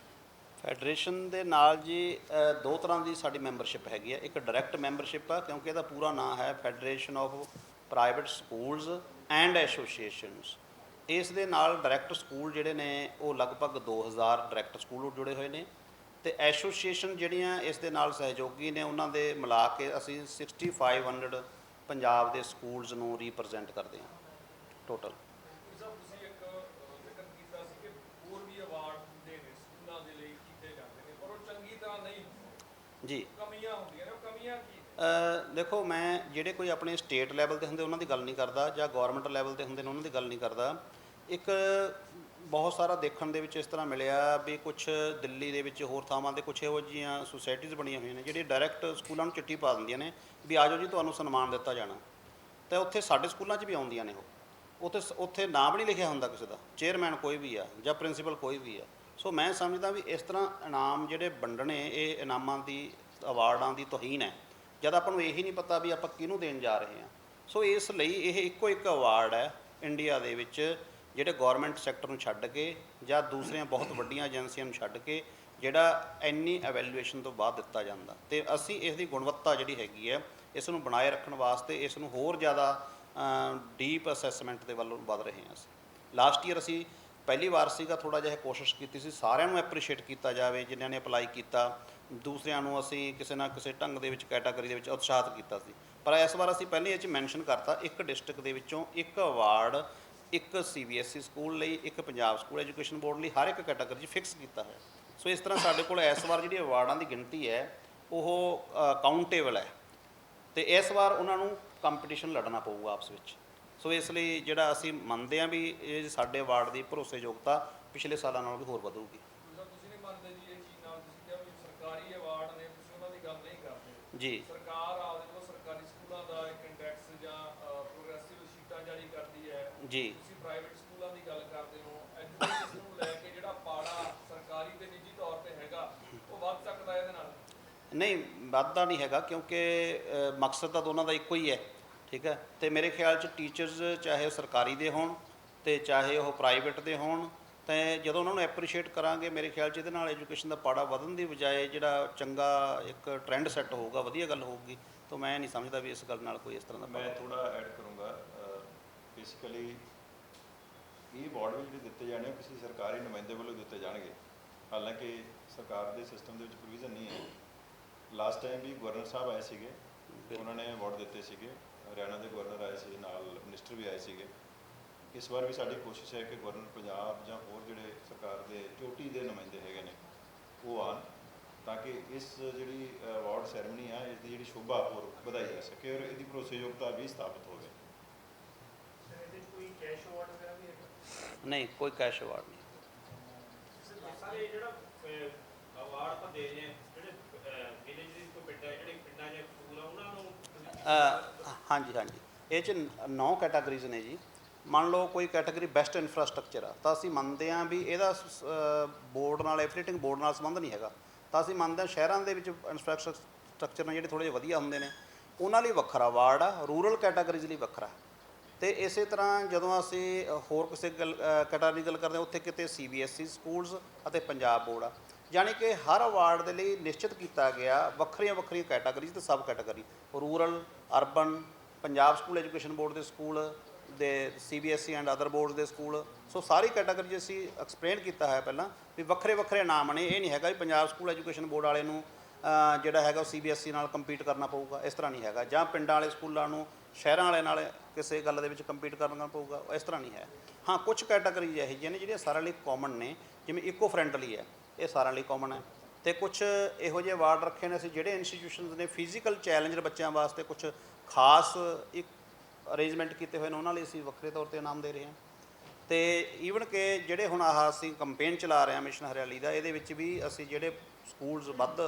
ਫੈਡਰੇਸ਼ਨ ਦੇ ਨਾਲ ਜੀ ਦੋ ਤਰ੍ਹਾਂ ਦੀ ਸਾਡੀ ਮੈਂਬਰਸ਼ਿਪ ਹੈਗੀ ਹੈ। ਇੱਕ ਡਾਇਰੈਕਟ ਮੈਂਬਰਸ਼ਿਪ ਆ, ਕਿਉਂਕਿ ਇਹਦਾ ਪੂਰਾ ਨਾਂ ਹੈ federation of private schools and associations. ਇਸ ਦੇ ਨਾਲ ਡਾਇਰੈਕਟ ਸਕੂਲ ਜਿਹੜੇ ਨੇ ਉਹ ਲਗਭਗ 2000 ਡਾਇਰੈਕਟ ਸਕੂਲ ਜੁੜੇ ਹੋਏ ਨੇ, ਅਤੇ ਐਸੋਸੀਏਸ਼ਨ ਜਿਹੜੀਆਂ ਇਸ ਦੇ ਨਾਲ ਸਹਿਯੋਗੀ ਨੇ, ਉਹਨਾਂ ਦੇ ਮਿਲਾ ਕੇ ਅਸੀਂ 6500 ਪੰਜਾਬ ਦੇ ਸਕੂਲਸ ਨੂੰ ਰੀਪ੍ਰਜੈਂਟ ਕਰਦੇ ਹਾਂ ਟੋਟਲ। ਤੁਸੀਂ ਇੱਕ ਜ਼ਿਕਰ ਕੀਤਾ ਸੀ ਕਿ ਹੋਰ ਵੀ ਅਵਾਰਡ ਦੇ ਨੇ ਸਕੂਲਾਂ ਦੇ ਲਈ ਕੀਤੇ ਜਾਂਦੇ ਨੇ, ਪਰ ਉਹ ਚੰਗੀ ਤਰ੍ਹਾਂ ਨਹੀਂ ਜੀ, ਕਮੀਆਂ ਹੁੰਦੀਆਂ ਨੇ, ਉਹ ਕਮੀਆਂ ਕੀ? ਦੇਖੋ, ਮੈਂ ਜਿਹੜੇ ਕੋਈ ਆਪਣੇ ਸਟੇਟ ਲੈਵਲ 'ਤੇ ਹੁੰਦੇ ਉਹਨਾਂ ਦੀ ਗੱਲ ਨਹੀਂ ਕਰਦਾ, ਜਾਂ ਗੌਰਮੈਂਟ ਲੈਵਲ 'ਤੇ ਹੁੰਦੇ ਨੇ ਉਹਨਾਂ ਦੀ ਗੱਲ ਨਹੀਂ ਕਰਦਾ। ਇੱਕ ਬਹੁਤ ਸਾਰਾ ਦੇਖਣ ਦੇ ਵਿੱਚ ਇਸ ਤਰ੍ਹਾਂ ਮਿਲਿਆ ਵੀ ਕੁਛ ਦਿੱਲੀ ਦੇ ਵਿੱਚ, ਹੋਰ ਥਾਵਾਂ 'ਤੇ ਕੁਛ ਇਹੋ ਜਿਹੀਆਂ ਸੁਸਾਇਟੀਜ਼ ਬਣੀਆਂ ਹੋਈਆਂ ਨੇ ਜਿਹੜੀਆਂ ਡਾਇਰੈਕਟ ਸਕੂਲਾਂ ਨੂੰ ਚਿੱਠੀ ਪਾ ਦਿੰਦੀਆਂ ਨੇ ਵੀ ਆ ਜਾਓ ਜੀ ਤੁਹਾਨੂੰ ਸਨਮਾਨ ਦਿੱਤਾ ਜਾਣਾ, ਅਤੇ ਉੱਥੇ ਸਾਡੇ ਸਕੂਲਾਂ 'ਚ ਵੀ ਆਉਂਦੀਆਂ ਨੇ। ਉਹ ਉੱਥੇ ਨਾਮ ਵੀ ਨਹੀਂ ਲਿਖਿਆ ਹੁੰਦਾ ਕਿਸੇ ਦਾ, ਚੇਅਰਮੈਨ ਕੋਈ ਵੀ ਆ ਜਾਂ ਪ੍ਰਿੰਸੀਪਲ ਕੋਈ ਵੀ ਆ। ਸੋ ਮੈਂ ਸਮਝਦਾ ਵੀ ਇਸ ਤਰ੍ਹਾਂ ਇਨਾਮ ਜਿਹੜੇ ਵੰਡਣੇ, ਇਹ ਇਨਾਮਾਂ ਦੀ, ਅਵਾਰਡਾਂ ਦੀ ਤੋਹੀਨ ਹੈ, ਜਦ ਆਪਾਂ ਨੂੰ ਇਹੀ ਨਹੀਂ ਪਤਾ ਵੀ ਆਪਾਂ ਕਿਹਨੂੰ ਦੇਣ ਜਾ ਰਹੇ ਹਾਂ। ਸੋ ਇਸ ਲਈ ਇਹ ਇੱਕੋ ਇੱਕ ਅਵਾਰਡ ਹੈ ਇੰਡੀਆ ਦੇ ਵਿੱਚ ਜਿਹੜੇ ਗੌਰਮੈਂਟ ਸੈਕਟਰ ਨੂੰ ਛੱਡ ਕੇ ਜਾਂ ਦੂਸਰੀਆਂ ਬਹੁਤ ਵੱਡੀਆਂ ਏਜੰਸੀਆਂ ਨੂੰ ਛੱਡ ਕੇ ਜਿਹੜਾ ਇੰਨੀ ਐਵੈਲੂਏਸ਼ਨ ਤੋਂ ਬਾਅਦ ਦਿੱਤਾ ਜਾਂਦਾ। ਅਤੇ ਅਸੀਂ ਇਸ ਦੀ ਗੁਣਵੱਤਾ ਜਿਹੜੀ ਹੈਗੀ ਹੈ, ਇਸ ਨੂੰ ਬਣਾਏ ਰੱਖਣ ਵਾਸਤੇ ਇਸ ਨੂੰ ਹੋਰ ਜ਼ਿਆਦਾ ਡੀਪ ਅਸੈਸਮੈਂਟ ਦੇ ਵੱਲੋਂ ਵੱਧ ਰਹੇ ਹਾਂ। ਅਸੀਂ ਲਾਸਟ ਈਅਰ ਅਸੀਂ ਪਹਿਲੀ ਵਾਰ ਸੀਗਾ, ਥੋੜ੍ਹਾ ਜਿਹਾ ਕੋਸ਼ਿਸ਼ ਕੀਤੀ ਸੀ ਸਾਰਿਆਂ ਨੂੰ ਐਪਰੀਸ਼ੀਏਟ ਕੀਤਾ ਜਾਵੇ ਜਿਨ੍ਹਾਂ ਨੇ ਅਪਲਾਈ ਕੀਤਾ, ਦੂਸਰਿਆਂ ਨੂੰ ਅਸੀਂ ਕਿਸੇ ਨਾ ਕਿਸੇ ਢੰਗ ਦੇ ਵਿੱਚ ਕੈਟਾਗਰੀ ਦੇ ਵਿੱਚ ਉਤਸ਼ਾਹਿਤ ਕੀਤਾ ਸੀ। ਪਰ ਇਸ ਵਾਰ ਅਸੀਂ ਪਹਿਲੇ ਇਹ 'ਚ ਮੈਂਸ਼ਨ ਕਰਤਾ, ਇੱਕ ਡਿਸਟ੍ਰਿਕਟ ਦੇ ਵਿੱਚੋਂ ਇੱਕ ਅਵਾਰਡ, ਇੱਕ CBSE ਸਕੂਲ ਲਈ, ਇੱਕ ਪੰਜਾਬ ਸਕੂਲ ਐਜੂਕੇਸ਼ਨ ਬੋਰਡ ਲਈ, ਹਰ ਇੱਕ ਕੈਟਾਗਰੀ 'ਚ ਫਿਕਸ ਕੀਤਾ ਹੈ। ਸੋ ਇਸ ਤਰ੍ਹਾਂ ਸਾਡੇ ਕੋਲ ਇਸ ਵਾਰ ਜਿਹੜੀ ਅਵਾਰਡਾਂ ਦੀ ਗਿਣਤੀ ਹੈ ਉਹ ਕਾਊਂਟੇਬਲ ਹੈ, ਅਤੇ ਇਸ ਵਾਰ ਉਹਨਾਂ ਨੂੰ ਕੰਪੀਟੀਸ਼ਨ ਲੜਨਾ ਪਊਗਾ ਆਪਸ ਵਿੱਚ। ਸੋ ਇਸ ਲਈ ਜਿਹੜਾ ਅਸੀਂ ਮੰਨਦੇ ਹਾਂ ਵੀ ਇਹ ਸਾਡੇ ਅਵਾਰਡ ਦੀ ਭਰੋਸੇਯੋਗਤਾ ਪਿਛਲੇ ਸਾਲਾਂ ਨਾਲੋਂ ਵੀ ਹੋਰ ਵਧੂਗੀ। ਤੁਸੀਂ ਨਹੀਂ ਮੰਨਦੇ ਜੀ ਇਹ ਚੀਜ਼ ਨਾਲ? ਤੁਸੀਂ ਕਿਹਾ ਵੀ ਸਰਕਾਰੀ ਅਵਾਰਡ ਨੇ, ਤੁਸੀਂ ਉਹਨਾਂ ਦੀ ਗੱਲ ਨਹੀਂ ਕਰਦੇ ਜੀ। ਸਰਕਾਰ ਆਪਦੇ ਵੱਲੋਂ ਸਰਕਾਰੀ ਸਕੂਲਾਂ ਦਾ ਇੱਕ ਇੰਡੈਕਸ ਜਾਂ ਪ੍ਰੋਗਰੈਸਿਵ ਸ਼ੀਟਾਂ ਜਾਰੀ ਕਰਦੀ ਹੈ ਜੀ। ਤੁਸੀਂ ਪ੍ਰਾਈਵੇਟ ਸਕੂਲਾਂ ਦੀ ਗੱਲ ਕਰਦੇ ਹੋ, ਐਜੂਕੇਸ਼ਨ ਨੂੰ ਲੈ ਕੇ ਜਿਹੜਾ ਪਾੜਾ ਸਰਕਾਰੀ ਤੇ ਨਿੱਜੀ ਤੌਰ ਤੇ ਹੈਗਾ ਉਹ ਵੱਧ ਸਕਦਾ ਇਹਦੇ ਨਾਲ? ਨਹੀਂ, ਵੱਧਦਾ ਨਹੀਂ ਹੈਗਾ, ਕਿਉਂਕਿ ਮਕਸਦ ਤਾਂ ਦੋਨਾਂ ਦਾ ਇੱਕੋ ਹੀ ਹੈ, ਠੀਕ ਹੈ। ਅਤੇ ਮੇਰੇ ਖਿਆਲ 'ਚ ਟੀਚਰਸ ਚਾਹੇ ਉਹ ਸਰਕਾਰੀ ਦੇ ਹੋਣ ਅਤੇ ਚਾਹੇ ਉਹ ਪ੍ਰਾਈਵੇਟ ਦੇ ਹੋਣ, ਅਤੇ ਜਦੋਂ ਉਹਨਾਂ ਨੂੰ ਐਪਰੀਸ਼ੀਏਟ ਕਰਾਂਗੇ, ਮੇਰੇ ਖਿਆਲ 'ਚ ਇਹਦੇ ਨਾਲ ਐਜੂਕੇਸ਼ਨ ਦਾ ਪਾੜਾ ਵਧਣ ਦੀ ਬਜਾਏ ਜਿਹੜਾ ਚੰਗਾ ਇੱਕ ਟਰੈਂਡ ਸੈੱਟ ਹੋਊਗਾ, ਵਧੀਆ ਗੱਲ ਹੋਊਗੀ। ਤਾਂ ਮੈਂ ਨਹੀਂ ਸਮਝਦਾ ਵੀ ਇਸ ਗੱਲ ਨਾਲ ਕੋਈ ਇਸ ਤਰ੍ਹਾਂ ਦਾ। ਮੈਂ ਥੋੜ੍ਹਾ ਐਡ ਕਰੂੰਗਾ। ਬੇਸਿਕਲੀ ਇਹ ਅਵਾਰਡ ਵੀ ਜਿਹੜੇ ਦਿੱਤੇ ਜਾਣੇ ਉਹ ਕਿਸੇ ਸਰਕਾਰੀ ਨੁਮਾਇੰਦੇ ਵੱਲੋਂ ਦਿੱਤੇ ਜਾਣਗੇ। ਹਾਲਾਂਕਿ ਸਰਕਾਰ ਦੇ ਸਿਸਟਮ ਦੇ ਵਿੱਚ ਪ੍ਰੋਵੀਜ਼ਨ ਨਹੀਂ ਹੈ। ਲਾਸਟ ਟਾਈਮ ਵੀ ਗਵਰਨਰ ਸਾਹਿਬ ਆਏ ਸੀਗੇ, ਉਹਨਾਂ ਨੇ ਅਵਾਰਡ ਦਿੱਤੇ ਸੀਗੇ, ਹਰਿਆਣਾ ਦੇ ਗਵਰਨਰ ਆਏ ਸੀ, ਨਾਲ ਮਿਨਿਸਟਰ ਵੀ ਆਏ ਸੀਗੇ। ਇਸ ਵਾਰ ਵੀ ਸਾਡੀ ਕੋਸ਼ਿਸ਼ ਹੈ ਕਿ ਗਵਰਨਰ ਪੰਜਾਬ ਜਾਂ ਹੋਰ ਜਿਹੜੇ ਸਰਕਾਰ ਦੇ ਚੋਟੀ ਦੇ ਨੁਮਾਇੰਦੇ ਹੈਗੇ ਨੇ ਉਹ ਆਉਣ, ਤਾਂ ਕਿ ਇਸ ਜਿਹੜੀ ਅਵਾਰਡ ਸੈਰੇਮਨੀ ਆ ਇਸ ਦੀ ਜਿਹੜੀ ਸ਼ੋਭਾ ਹੋਰ ਵਧਾਈ ਜਾ ਸਕੇ ਔਰ ਇਹਦੀ ਭਰੋਸੇਯੋਗਤਾ ਵੀ ਸਥਾਪਿਤ ਹੋਵੇ। ਸਰ ਇਹਦੇ 'ਚ ਕੋਈ ਕੈਸ਼ ਅਵਾਰਡ ਵਗੈਰਾ ਵੀ ਹੈਗਾ? ਨਹੀਂ, ਕੋਈ ਕੈਸ਼ ਅਵਾਰਡ ਨਹੀਂ। ਸਾਰੇ ਜਿਹੜਾ ਅਵਾਰਡ ਆਪਾਂ ਦੇ ਰਹੇ ਹਾਂ, ਜਿਹੜੇ ਵਿਲੇਜ ਦੇ ਕੋਈ ਪਿੰਡਾਂ ਜਿਹੜੇ ਪਿੰਡਾਂ 'ਚ ਸਕੂਲ ਆ ਉਹਨਾਂ ਨੂੰ ਹਾਂਜੀ ਹਾਂਜੀ, ਇਹ 'ਚ 9 ਕੈਟਾਗਰੀਜ਼ ਨੇ ਜੀ। ਮੰਨ ਲਓ ਕੋਈ ਕੈਟਾਗਰੀ ਬੈਸਟ ਇਨਫਰਾਸਟ੍ਰਕਚਰ ਆ, ਤਾਂ ਅਸੀਂ ਮੰਨਦੇ ਹਾਂ ਵੀ ਇਹਦਾ ਬੋਰਡ ਨਾਲ, ਐਫੀਲੀਏਟਿੰਗ ਬੋਰਡ ਨਾਲ ਸੰਬੰਧ ਨਹੀਂ ਹੈਗਾ। ਤਾਂ ਅਸੀਂ ਮੰਨਦੇ ਹਾਂ ਸ਼ਹਿਰਾਂ ਦੇ ਵਿੱਚ ਇਨਫਰਾਸਟ੍ਰਕਚਰ ਨੇ ਜਿਹੜੇ ਥੋੜ੍ਹੇ ਜਿਹੇ ਵਧੀਆ ਹੁੰਦੇ ਨੇ ਉਹਨਾਂ ਲਈ ਵੱਖਰਾ ਅਵਾਰਡ ਆ, ਰੂਰਲ ਕੈਟਾਗਰੀਜ਼ ਲਈ ਵੱਖਰਾ। ਅਤੇ ਇਸੇ ਤਰ੍ਹਾਂ ਜਦੋਂ ਅਸੀਂ ਹੋਰ ਕਿਸੇ ਕੈਟਾਗਰੀ ਦੀ ਗੱਲ ਕਰਦੇ ਹਾਂ, ਉੱਥੇ ਕਿਤੇ CBSE ਸਕੂਲਸ ਅਤੇ ਪੰਜਾਬ ਬੋਰਡ ਆ, ਯਾਨੀ ਕਿ ਹਰ ਅਵਾਰਡ ਦੇ ਲਈ ਨਿਸ਼ਚਿਤ ਕੀਤਾ ਗਿਆ ਵੱਖਰੀਆਂ ਵੱਖਰੀਆਂ ਕੈਟਾਗਰੀਜ਼ ਅਤੇ sub category, rural, urban, Punjab school education board ਦੇ ਸਕੂਲ ਦੇ, CBSE ਐਂਡ ਅਦਰ ਬੋਰਡਸ ਦੇ ਸਕੂਲ। ਸੋ ਸਾਰੀ ਕੈਟਾਗਰੀ ਅਸੀਂ ਐਕਸਪਲੇਨ ਕੀਤਾ ਹੈ ਪਹਿਲਾਂ ਵੀ ਵੱਖਰੇ ਵੱਖਰੇ ਨਾਮ ਨੇ। ਇਹ ਨਹੀਂ ਹੈਗਾ ਵੀ ਪੰਜਾਬ ਸਕੂਲ ਐਜੂਕੇਸ਼ਨ ਬੋਰਡ ਵਾਲੇ ਨੂੰ ਜਿਹੜਾ ਹੈਗਾ ਉਹ CBSE ਨਾਲ ਕੰਪੀਟ ਕਰਨਾ ਪਊਗਾ, ਇਸ ਤਰ੍ਹਾਂ ਨਹੀਂ ਹੈਗਾ। ਜਾਂ ਪਿੰਡਾਂ ਵਾਲੇ ਸਕੂਲਾਂ ਨੂੰ ਸ਼ਹਿਰਾਂ ਵਾਲੇ ਨਾਲ ਕਿਸੇ ਗੱਲ ਦੇ ਵਿੱਚ ਕੰਪੀਟ ਕਰਨਾ ਪਊਗਾ, ਇਸ ਤਰ੍ਹਾਂ ਨਹੀਂ ਹੈ। ਹਾਂ, ਕੁਝ ਕੈਟਾਗਰੀ ਇਹੋ ਜਿਹੀਆਂ ਨੇ ਜਿਹੜੀਆਂ ਸਾਰਿਆਂ ਲਈ ਕਾਮਨ ਨੇ, ਜਿਵੇਂ ਇਕੋ ਫਰੈਂਡਲੀ ਹੈ, ਇਹ ਸਾਰਿਆਂ ਲਈ ਕਾਮਨ ਹੈ। ਅਤੇ ਕੁਛ ਇਹੋ ਜਿਹੇ ਅਵਾਰਡ ਰੱਖੇ ਨੇ ਅਸੀਂ ਜਿਹੜੇ ਇੰਸਟੀਟਿਊਸ਼ਨਸ ਨੇ ਫਿਜ਼ੀਕਲ ਚੈਲੰਜਰ ਬੱਚਿਆਂ ਵਾਸਤੇ ਕੁਛ ਖਾਸ ਇੱਕ ਅਰੇਂਜਮੈਂਟ ਕੀਤੇ ਹੋਏ ਨੇ, ਉਹਨਾਂ ਲਈ ਅਸੀਂ ਵੱਖਰੇ ਤੌਰ 'ਤੇ ਇਨਾਮ ਦੇ ਰਹੇ ਹਾਂ। ਅਤੇ ਈਵਨ ਕਿ ਜਿਹੜੇ ਹੁਣ ਆਹ ਅਸੀਂ ਕੰਪੇਨ ਚਲਾ ਰਹੇ ਹਾਂ ਮਿਸ਼ਨ ਹਰਿਆਲੀ ਦਾ, ਇਹਦੇ ਵਿੱਚ ਵੀ ਅਸੀਂ ਜਿਹੜੇ ਸਕੂਲਸ ਵੱਧ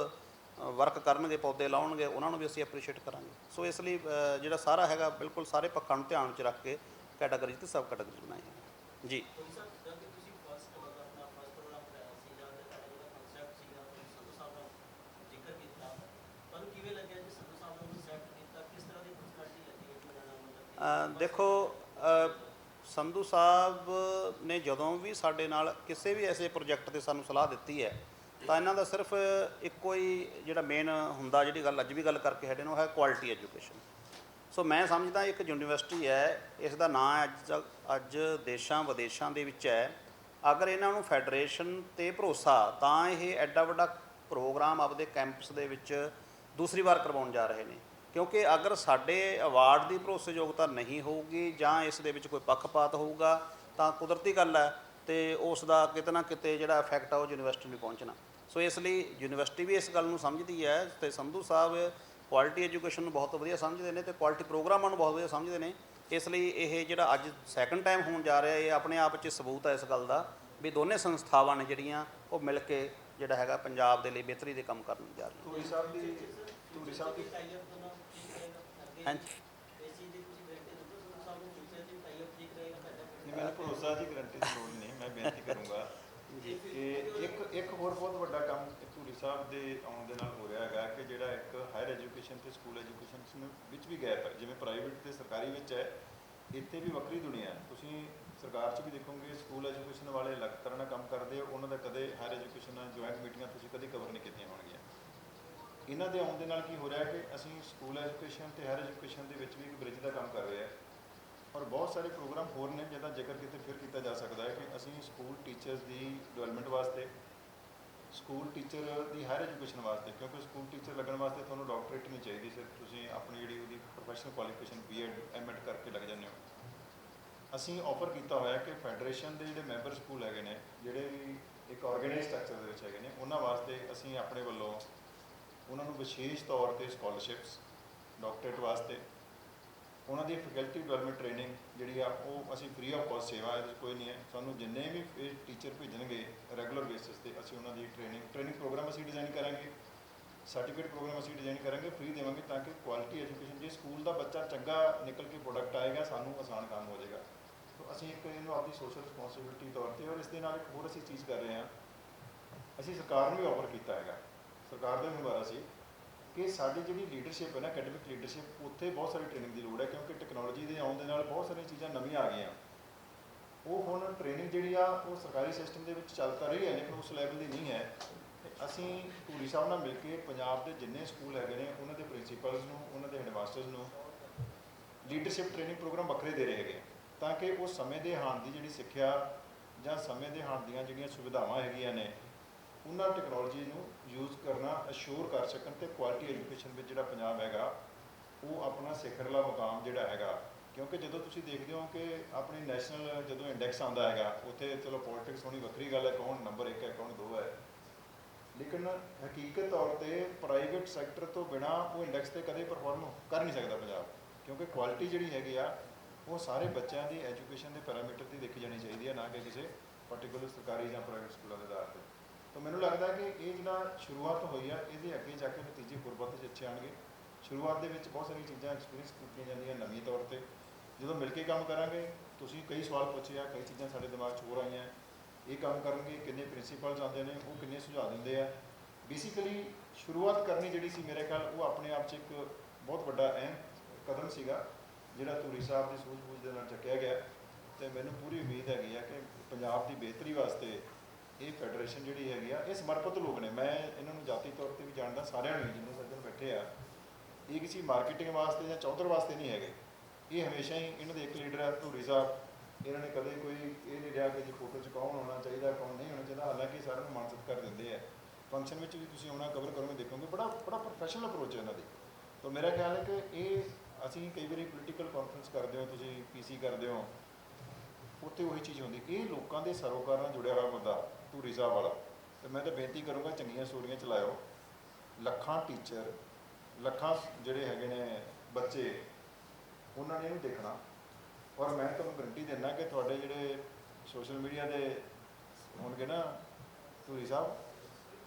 ਵਰਕ ਕਰਨਗੇ, ਪੌਦੇ ਲਾਉਣਗੇ, ਉਹਨਾਂ ਨੂੰ ਵੀ ਅਸੀਂ ਐਪਰੀਸ਼ੀਏਟ ਕਰਾਂਗੇ। ਸੋ ਇਸ ਲਈ ਜਿਹੜਾ ਸਾਰਾ ਹੈਗਾ ਬਿਲਕੁਲ ਸਾਰੇ ਪੱਖਾਂ ਨੂੰ ਧਿਆਨ 'ਚ ਰੱਖ ਕੇ ਕੈਟਾਗਰੀਜ਼ ਅਤੇ ਸਬ ਕੈਟਾਗਰੀਜ਼ ਬਣਾਈ ਹੈ ਜੀ। ਕੋਈ ਸਰ ਜਿੱਦਾਂ ਕਿ ਤੁਸੀਂ ਫਸਟ ਆਪਣਾ ਫਸਟ ਪ੍ਰੋਗਰਾਮ ਕਰਾਇਆ ਸੀ ਜਾਂ ਤੁਹਾਡਾ ਜਿਹੜਾ ਕਨਸੈਪਟ ਸੀਗਾ ਸੰਧੂ ਸਾਹਿਬ ਦਾ ਜ਼ਿਕਰ ਕੀਤਾ, ਤੁਹਾਨੂੰ ਕਿਵੇਂ ਲੱਗਿਆ ਜੀ ਸੰਧੂ ਸਾਹਿਬ ਨੇ ਕਨਸੈਪਟ ਕੀਤਾ, ਕਿਸ ਤਰ੍ਹਾਂ ਦੀ ਪਰਸਨੈਲਿਟੀ ਲੱਗੀ ਹੈ ਤੁਹਾਨੂੰ ਮਤਲਬ ਦੇਖੋ, ਸੰਧੂ ਸਾਹਿਬ ਨੇ ਜਦੋਂ ਵੀ ਸਾਡੇ ਨਾਲ ਕਿਸੇ ਵੀ ਐਸੇ ਪ੍ਰੋਜੈਕਟ 'ਤੇ ਸਾਨੂੰ ਸਲਾਹ ਦਿੱਤੀ ਹੈ, ਤਾਂ ਇਹਨਾਂ ਦਾ ਸਿਰਫ ਇੱਕੋ ਹੀ ਜਿਹੜਾ ਮੇਨ ਹੁੰਦਾ, ਜਿਹੜੀ ਗੱਲ ਅੱਜ ਵੀ ਗੱਲ ਕਰਕੇ ਹਟੇ ਨੇ, ਉਹ ਹੈ ਕੁਆਲਿਟੀ ਐਜੂਕੇਸ਼ਨ। ਸੋ ਮੈਂ ਸਮਝਦਾ ਇੱਕ ਯੂਨੀਵਰਸਿਟੀ ਹੈ, ਇਸ ਦਾ ਨਾਂ ਅੱਜ ਦੇਸ਼ਾਂ ਵਿਦੇਸ਼ਾਂ ਦੇ ਵਿੱਚ ਹੈ। ਅਗਰ ਇਹਨਾਂ ਨੂੰ ਫੈਡਰੇਸ਼ਨ 'ਤੇ ਭਰੋਸਾ, ਤਾਂ ਇਹ ਐਡਾ ਵੱਡਾ ਪ੍ਰੋਗਰਾਮ ਆਪਦੇ ਕੈਂਪਸ ਦੇ ਵਿੱਚ ਦੂਸਰੀ ਵਾਰ ਕਰਵਾਉਣ ਜਾ ਰਹੇ ਨੇ। ਕਿਉਂਕਿ ਅਗਰ ਸਾਡੇ ਅਵਾਰਡ ਦੀ ਭਰੋਸੇਯੋਗਤਾ ਨਹੀਂ ਹੋਊਗੀ ਜਾਂ ਇਸ ਦੇ ਵਿੱਚ ਕੋਈ ਪੱਖਪਾਤ ਹੋਊਗਾ, ਤਾਂ ਕੁਦਰਤੀ ਗੱਲ ਹੈ ਅਤੇ ਉਸ ਦਾ ਕਿਤੇ ਨਾ ਕਿਤੇ ਜਿਹੜਾ ਇਫੈਕਟ ਆ ਉਹ ਯੂਨੀਵਰਸਿਟੀ ਨੂੰ ਪਹੁੰਚਣਾ। ਸੋ ਇਸ ਲਈ ਯੂਨੀਵਰਸਿਟੀ ਵੀ ਇਸ ਗੱਲ ਨੂੰ ਸਮਝਦੀ ਹੈ ਅਤੇ ਸੰਧੂ ਸਾਹਿਬ ਕੁਆਲਿਟੀ ਐਜੂਕੇਸ਼ਨ ਨੂੰ ਬਹੁਤ ਵਧੀਆ ਸਮਝਦੇ ਨੇ ਅਤੇ ਕੁਆਲਿਟੀ ਪ੍ਰੋਗਰਾਮਾਂ ਨੂੰ ਬਹੁਤ ਵਧੀਆ ਸਮਝਦੇ ਨੇ। ਇਸ ਲਈ ਇਹ ਜਿਹੜਾ ਅੱਜ ਸੈਕੰਡ ਟਾਈਮ ਹੋਣ ਜਾ ਰਿਹਾ, ਇਹ ਆਪਣੇ ਆਪ 'ਚ ਸਬੂਤ ਹੈ ਇਸ ਗੱਲ ਦਾ ਵੀ ਦੋਨੇ ਸੰਸਥਾਵਾਂ ਨੇ ਜਿਹੜੀਆਂ ਉਹ ਮਿਲ ਕੇ ਜਿਹੜਾ ਹੈਗਾ ਪੰਜਾਬ ਦੇ ਲਈ ਬਿਹਤਰੀ ਦੇ ਕੰਮ ਕਰਨ ਜਾ ਰਹੀਆਂ। ਧੂਰੀ ਸਾਹਿਬ ਦੀ ਟਾਈਅਪ ਤੋਂ ਨਾ ਠੀਕ ਰਹੇਗਾ ਅੱਗੇ ਹਾਂਜੀ, ਇਸ ਚੀਜ਼ ਦੀ ਤੁਸੀਂ ਗਰੰਟੀ ਦਿੰਦੇ ਸੰਧੂ ਸਾਹਿਬ ਨੂੰ ਫਿਊਚਰ 'ਚ ਟਾਈਅਪ ਠੀਕ ਰਹੇਗਾ ਤੁਹਾਡਾ? ਨਹੀਂ, ਮੈਨੂੰ ਭਰੋਸਾ ਜੀ, ਗਰੰਟੀ ਦੀ ਲੋੜ ਨਹੀਂ। ਮੈਂ ਬੇਨਤੀ ਕਰੂੰਗਾ ਕਿ ਇੱਕ ਹੋਰ ਬਹੁਤ ਵੱਡਾ ਕੰਮ ਧੂਰੀ ਸਾਹਿਬ ਦੇ ਆਉਣ ਦੇ ਨਾਲ ਹੋ ਰਿਹਾ ਹੈਗਾ ਕਿ ਜਿਹੜਾ ਇੱਕ ਹਾਇਰ ਐਜੂਕੇਸ਼ਨ ਅਤੇ ਸਕੂਲ ਐਜੂਕੇਸ਼ਨ ਵਿੱਚ ਵੀ ਗੈਪ ਹੈ, ਜਿਵੇਂ ਪ੍ਰਾਈਵੇਟ ਅਤੇ ਸਰਕਾਰੀ ਵਿੱਚ ਹੈ, ਇੱਥੇ ਵੀ ਵੱਖਰੀ ਦੁਨੀਆ ਹੈ। ਤੁਸੀਂ ਸਰਕਾਰ 'ਚ ਵੀ ਦੇਖੋਗੇ ਸਕੂਲ ਐਜੂਕੇਸ਼ਨ ਵਾਲੇ ਅਲੱਗ ਤਰ੍ਹਾਂ ਨਾਲ ਕੰਮ ਕਰਦੇ, ਉਹਨਾਂ ਦਾ ਕਦੇ ਹਾਇਰ ਐਜੂਕੇਸ਼ਨ ਨਾਲ ਜੁਆਇੰਟ ਮੀਟਿੰਗਾਂ ਤੁਸੀਂ ਕਦੇ ਕਵਰ ਨਹੀਂ ਕੀਤੀਆਂ ਹੋਣਗੀਆਂ। ਇਹਨਾਂ ਦੇ ਆਉਣ ਦੇ ਨਾਲ ਕੀ ਹੋ ਰਿਹਾ ਕਿ ਅਸੀਂ ਸਕੂਲ ਐਜੂਕੇਸ਼ਨ ਅਤੇ ਹਾਇਰ ਐਜੂਕੇਸ਼ਨ ਦੇ ਵਿੱਚ ਵੀ ਇੱਕ ਬ੍ਰਿਜ ਦਾ ਕੰਮ ਕਰ ਰਹੇ ਹਾਂ। ਔਰ ਬਹੁਤ ਸਾਰੇ ਪ੍ਰੋਗਰਾਮ ਹੋਰ ਨੇ ਜਿਹਦਾ ਜ਼ਿਕਰ ਕਿਤੇ ਫਿਰ ਕੀਤਾ ਜਾ ਸਕਦਾ ਹੈ ਕਿ ਅਸੀਂ ਸਕੂਲ ਟੀਚਰਸ ਦੀ ਡਿਵੈਲਪਮੈਂਟ ਵਾਸਤੇ, ਸਕੂਲ ਟੀਚਰ ਦੀ ਹਾਇਰ ਐਜੂਕੇਸ਼ਨ ਵਾਸਤੇ, ਕਿਉਂਕਿ ਸਕੂਲ ਟੀਚਰ ਲੱਗਣ ਵਾਸਤੇ ਤੁਹਾਨੂੰ ਡਾਕਟਰੇਟ ਨਹੀਂ ਚਾਹੀਦੀ, ਸਿਰਫ ਤੁਸੀਂ ਆਪਣੀ ਜਿਹੜੀ ਉਹਦੀ ਪ੍ਰੋਫੈਸ਼ਨਲ ਕੁਆਲੀਫਿਕੇਸ਼ਨ B.Ed M.Ed ਕਰਕੇ ਲੱਗ ਜਾਂਦੇ ਹੋ। ਅਸੀਂ ਆਫਰ ਕੀਤਾ ਹੋਇਆ ਕਿ ਫੈਡਰੇਸ਼ਨ ਦੇ ਜਿਹੜੇ ਮੈਂਬਰ ਸਕੂਲ ਹੈਗੇ ਨੇ, ਜਿਹੜੇ ਵੀ ਇੱਕ ਆਰਗੇਨਾਈਜ਼ ਸਟਰਕਚਰ ਦੇ ਵਿੱਚ ਹੈਗੇ ਨੇ, ਉਹਨਾਂ ਵਾਸਤੇ ਅਸੀਂ ਆਪਣੇ ਵੱਲੋਂ ਉਹਨਾਂ ਨੂੰ ਵਿਸ਼ੇਸ਼ ਤੌਰ 'ਤੇ ਸਕਾਲਰਸ਼ਿਪਸ, ਡਾਕਟਰੇਟ ਵਾਸਤੇ, ਉਹਨਾਂ ਦੀ ਫੈਕਲਟੀ ਡਿਵੈਲਪਮੈਂਟ ਟ੍ਰੇਨਿੰਗ ਜਿਹੜੀ ਆ ਉਹ ਅਸੀਂ ਫ੍ਰੀ ਆਫ ਕੋਸਟ ਸੇਵਾ, ਇਹਦੇ 'ਚ ਕੋਈ ਨਹੀਂ ਹੈ। ਸਾਨੂੰ ਜਿੰਨੇ ਵੀ ਇਹ ਟੀਚਰ ਭੇਜਣਗੇ ਰੈਗੂਲਰ ਬੇਸਿਸ 'ਤੇ, ਅਸੀਂ ਉਹਨਾਂ ਦੀ ਟ੍ਰੇਨਿੰਗ ਪ੍ਰੋਗਰਾਮ ਅਸੀਂ ਡਿਜ਼ਾਈਨ ਕਰਾਂਗੇ, ਸਰਟੀਫਿਕੇਟ ਪ੍ਰੋਗਰਾਮ ਅਸੀਂ ਡਿਜ਼ਾਈਨ ਕਰਾਂਗੇ, ਫ੍ਰੀ ਦੇਵਾਂਗੇ, ਤਾਂ ਕਿ ਕੁਆਲਿਟੀ ਐਜੂਕੇਸ਼ਨ, ਜੇ ਸਕੂਲ ਦਾ ਬੱਚਾ ਚੰਗਾ ਨਿਕਲ ਕੇ ਪ੍ਰੋਡਕਟ ਆਏਗਾ, ਸਾਨੂੰ ਆਸਾਨ ਕੰਮ ਹੋ ਜਾਏਗਾ। ਸੋ ਅਸੀਂ ਇੱਕ ਇਹਨੂੰ ਆਪਣੀ ਸੋਸ਼ਲ ਰਿਸਪੌਂਸਿਬਿਲਿਟੀ ਤੌਰ 'ਤੇ, ਔਰ ਇਸ ਦੇ ਨਾਲ ਇੱਕ ਹੋਰ ਅਸੀਂ ਚੀਜ਼ ਕਰ ਰਹੇ ਹਾਂ, ਅਸੀਂ ਸਰਕਾਰ ਨੂੰ ਵੀ ਆਫਰ ਕੀਤਾ ਹੈਗਾ, ਸਰਕਾਰ ਦਾ ਹੰਗਾਰਾ ਸੀ ਕਿ ਸਾਡੀ ਜਿਹੜੀ ਲੀਡਰਸ਼ਿਪ ਹੈ ਨਾ, ਅਕੈਡਮਿਕ ਲੀਡਰਸ਼ਿਪ, ਉੱਥੇ ਬਹੁਤ ਸਾਰੀ ਟ੍ਰੇਨਿੰਗ ਦੀ ਲੋੜ ਹੈ, ਕਿਉਂਕਿ ਟੈਕਨੋਲੋਜੀ ਦੇ ਆਉਣ ਦੇ ਨਾਲ ਬਹੁਤ ਸਾਰੀਆਂ ਚੀਜ਼ਾਂ ਨਵੀਆਂ ਆ ਗਈਆਂ। ਉਹ ਹੁਣ ਟ੍ਰੇਨਿੰਗ ਜਿਹੜੀ ਆ ਉਹ ਸਰਕਾਰੀ ਸਿਸਟਮ ਦੇ ਵਿੱਚ ਚੱਲ ਤਾਂ ਰਹੀ ਹੈ, ਲੇਕਿਨ ਉਸ ਲੈਵਲ ਦੀ ਨਹੀਂ ਹੈ। ਅਸੀਂ ਧੂਰੀ ਸਾਹਿਬ ਨਾਲ ਮਿਲ ਕੇ ਪੰਜਾਬ ਦੇ ਜਿੰਨੇ ਸਕੂਲ ਹੈਗੇ ਨੇ, ਉਹਨਾਂ ਦੇ ਪ੍ਰਿੰਸੀਪਲਸ ਨੂੰ, ਉਹਨਾਂ ਦੇ ਹੈਡਮਾਸਟਰਸ ਨੂੰ ਲੀਡਰਸ਼ਿਪ ਟ੍ਰੇਨਿੰਗ ਪ੍ਰੋਗਰਾਮ ਵੱਖਰੇ ਦੇ ਰਹੇ ਹੈਗੇ, ਤਾਂ ਕਿ ਉਹ ਸਮੇਂ ਦੇ ਹਾਣ ਦੀ ਜਿਹੜੀ ਸਿੱਖਿਆ ਜਾਂ ਸਮੇਂ ਦੇ ਹਾਣ ਦੀਆਂ ਜਿਹੜੀਆਂ ਸੁਵਿਧਾਵਾਂ ਹੈਗੀਆਂ ਨੇ, ਉਹਨਾਂ ਟੈਕਨੋਲੋਜੀ ਨੂੰ ਯੂਜ਼ ਕਰਨਾ ਅਸ਼ੋਰ ਕਰ ਸਕਣ ਤੇ ਕੁਆਲਿਟੀ ਐਜੂਕੇਸ਼ਨ ਵਿੱਚ ਜਿਹੜਾ ਪੰਜਾਬ ਹੈਗਾ ਉਹ ਆਪਣਾ ਸਿਖਰਲਾ ਮੁਕਾਮ ਜਿਹੜਾ ਹੈਗਾ, ਕਿਉਂਕਿ ਜਦੋਂ ਤੁਸੀਂ ਦੇਖਦੇ ਹੋ ਕਿ ਆਪਣੀ ਨੈਸ਼ਨਲ ਜਦੋਂ ਇੰਡੈਕਸ ਆਉਂਦਾ ਹੈਗਾ ਉੱਥੇ ਚਲੋ ਪੋਲਿਟਿਕਸ ਹੋਣੀ ਵੱਖਰੀ ਗੱਲ ਹੈ, ਕੌਣ ਨੰਬਰ 1 ਹੈ ਕੌਣ 2 ਹੈ, ਲੇਕਿਨ ਹਕੀਕਤ ਤੌਰ ਤੇ ਪ੍ਰਾਈਵੇਟ ਸੈਕਟਰ ਤੋਂ ਬਿਨਾ ਉਹ ਇੰਡੈਕਸ ਤੇ ਕਦੇ ਪਰਫਾਰਮ ਕਰ ਨਹੀਂ ਸਕਦਾ ਪੰਜਾਬ, ਕਿਉਂਕਿ ਕੁਆਲਿਟੀ ਜਿਹੜੀ ਹੈਗੀ ਆ ਉਹ ਸਾਰੇ ਬੱਚਿਆਂ ਦੀ ਐਜੂਕੇਸ਼ਨ ਦੇ ਪੈਰਾਮੀਟਰ ਤੇ ਦੇਖੀ ਜਾਣੀ ਚਾਹੀਦੀ ਹੈ, ਨਾ ਕਿ ਕਿਸੇ ਪਾਰਟੀਕੂਲਰ ਸਰਕਾਰੀ ਜਾਂ ਪ੍ਰਾਈਵੇਟ ਸਕੂਲਾਂ ਦੇ ਆਧਾਰ ਤੇ। ਤਾਂ ਮੈਨੂੰ ਲੱਗਦਾ ਕਿ ਇਹ ਜਿਹੜਾ ਸ਼ੁਰੂਆਤ ਹੋਈ ਆ ਇਹਦੇ ਅੱਗੇ ਜਾ ਕੇ ਨਤੀਜੇ ਗੁਰਬਤ 'ਚ ਅੱਛੇ ਆਉਣਗੇ। ਸ਼ੁਰੂਆਤ ਦੇ ਵਿੱਚ ਬਹੁਤ ਸਾਰੀਆਂ ਚੀਜ਼ਾਂ ਐਕਸਪੀਰੀਅੰਸ ਕੀਤੀਆਂ ਜਾਂਦੀਆਂ ਨਵੀਂ ਤੌਰ ਤੇ, ਜਦੋਂ ਮਿਲ ਕੇ ਕੰਮ ਕਰਾਂਗੇ, ਤੁਸੀਂ ਕਈ ਸਵਾਲ ਪੁੱਛੇ ਆ, ਕਈ ਚੀਜ਼ਾਂ ਸਾਡੇ ਦਿਮਾਗ 'ਚ ਹੋਰ ਆਈਆਂ, ਇਹ ਕੰਮ ਕਰਨਗੇ ਕਿੰਨੇ ਪ੍ਰਿੰਸੀਪਲਸ ਆਉਂਦੇ ਨੇ, ਉਹ ਕਿੰਨੇ ਸੁਝਾਅ ਦਿੰਦੇ ਆ। ਬੇਸਿਕਲੀ ਸ਼ੁਰੂਆਤ ਕਰਨੀ ਜਿਹੜੀ ਸੀ ਮੇਰੇ ਖਿਆਲ ਉਹ ਆਪਣੇ ਆਪ 'ਚ ਇੱਕ ਬਹੁਤ ਵੱਡਾ ਅਹਿਮ ਕਦਮ ਸੀਗਾ ਜਿਹੜਾ ਧੂਰੀ ਸਾਹਿਬ ਦੀ ਸੂਝ-ਬੂਝ ਦੇ ਨਾਲ ਚੱਕਿਆ ਗਿਆ, ਅਤੇ ਮੈਨੂੰ ਪੂਰੀ ਉਮੀਦ ਹੈਗੀ ਆ ਕਿ ਪੰਜਾਬ ਦੀ ਬਿਹਤਰੀ ਵਾਸਤੇ ਇਹ ਫੈਡਰੇਸ਼ਨ ਜਿਹੜੀ ਹੈਗੀ ਆ, ਇਹ ਸਮਰਪਿਤ ਲੋਕ ਨੇ, ਮੈਂ ਇਹਨਾਂ ਨੂੰ ਜਾਤੀ ਤੌਰ ਤੇ ਵੀ ਜਾਣਦਾ, ਸਾਰਿਆਂ ਨੂੰ ਜਿੰਨੇ ਸੱਜਣ ਬੈਠੇ ਆ, ਇਹ ਕਿਸੇ ਮਾਰਕੀਟਿੰਗ ਵਾਸਤੇ ਜਾਂ ਚੌਧਰ ਵਾਸਤੇ ਨਹੀਂ ਹੈਗੇ, ਇਹ ਹਮੇਸ਼ਾ ਹੀ ਇਹਨਾਂ ਦੇ ਇੱਕ ਲੀਡਰ ਹੈ ਧੂਰੀ ਸਾਹਿਬ, ਇਹਨਾਂ ਨੇ ਕਦੇ ਕੋਈ ਇਹ ਨਹੀਂ ਰਿਹਾ ਕਿ ਜੀ ਫੋਟੋ 'ਚ ਕੌਣ ਹੋਣਾ ਚਾਹੀਦਾ ਕੌਣ ਨਹੀਂ ਹੋਣਾ ਚਾਹੀਦਾ, ਹਾਲਾਂਕਿ ਸਾਰਿਆਂ ਨੂੰ ਮਾਣ ਸਤਿਕਾਰ ਦਿੰਦੇ ਆ। ਫੰਕਸ਼ਨ ਵਿੱਚ ਵੀ ਤੁਸੀਂ ਆਉਣਾ ਕਵਰ ਕਰੋਗੇ ਦੇਖੋਗੇ ਬੜਾ ਪ੍ਰੋਫੈਸ਼ਨਲ ਅਪਰੋਚ ਹੈ ਇਹਨਾਂ ਦੀ। ਤਾਂ ਮੇਰਾ ਖਿਆਲ ਹੈ ਕਿ ਇਹ ਅਸੀਂ ਕਈ ਵਾਰੀ ਪੋਲੀਟੀਕਲ ਕਾਨਫਰੰਸ ਕਰਦੇ ਹੋ, ਤੁਸੀਂ PC ਕਰਦੇ ਹੋ, ਉੱਥੇ ਉਹੀ ਚੀਜ਼ ਹੁੰਦੀ, ਇਹ ਲੋਕਾਂ ਦੇ ਸਰੋਕਾਰ ਨਾਲ ਜੁੜਿਆ ਹੋਇਆ ਬੰਦਾ ਧੂਰੀ ਸਾਹਿਬ ਵਾਲਾ। ਅਤੇ ਮੈਂ ਤਾਂ ਬੇਨਤੀ ਕਰੂੰਗਾ ਚੰਗੀਆਂ ਸਟੋਰੀਆਂ ਚਲਾਇਓ, ਲੱਖਾਂ ਟੀਚਰ, ਲੱਖਾਂ ਜਿਹੜੇ ਹੈਗੇ ਨੇ ਬੱਚੇ, ਉਹਨਾਂ ਨੇ ਇਹਨੂੰ ਦੇਖਣਾ, ਔਰ ਮੈਂ ਤੁਹਾਨੂੰ ਗਰੰਟੀ ਦਿੰਦਾ ਕਿ ਤੁਹਾਡੇ ਜਿਹੜੇ ਸੋਸ਼ਲ ਮੀਡੀਆ ਦੇ ਹੋਣਗੇ ਨਾ ਧੂਰੀ ਸਾਹਿਬ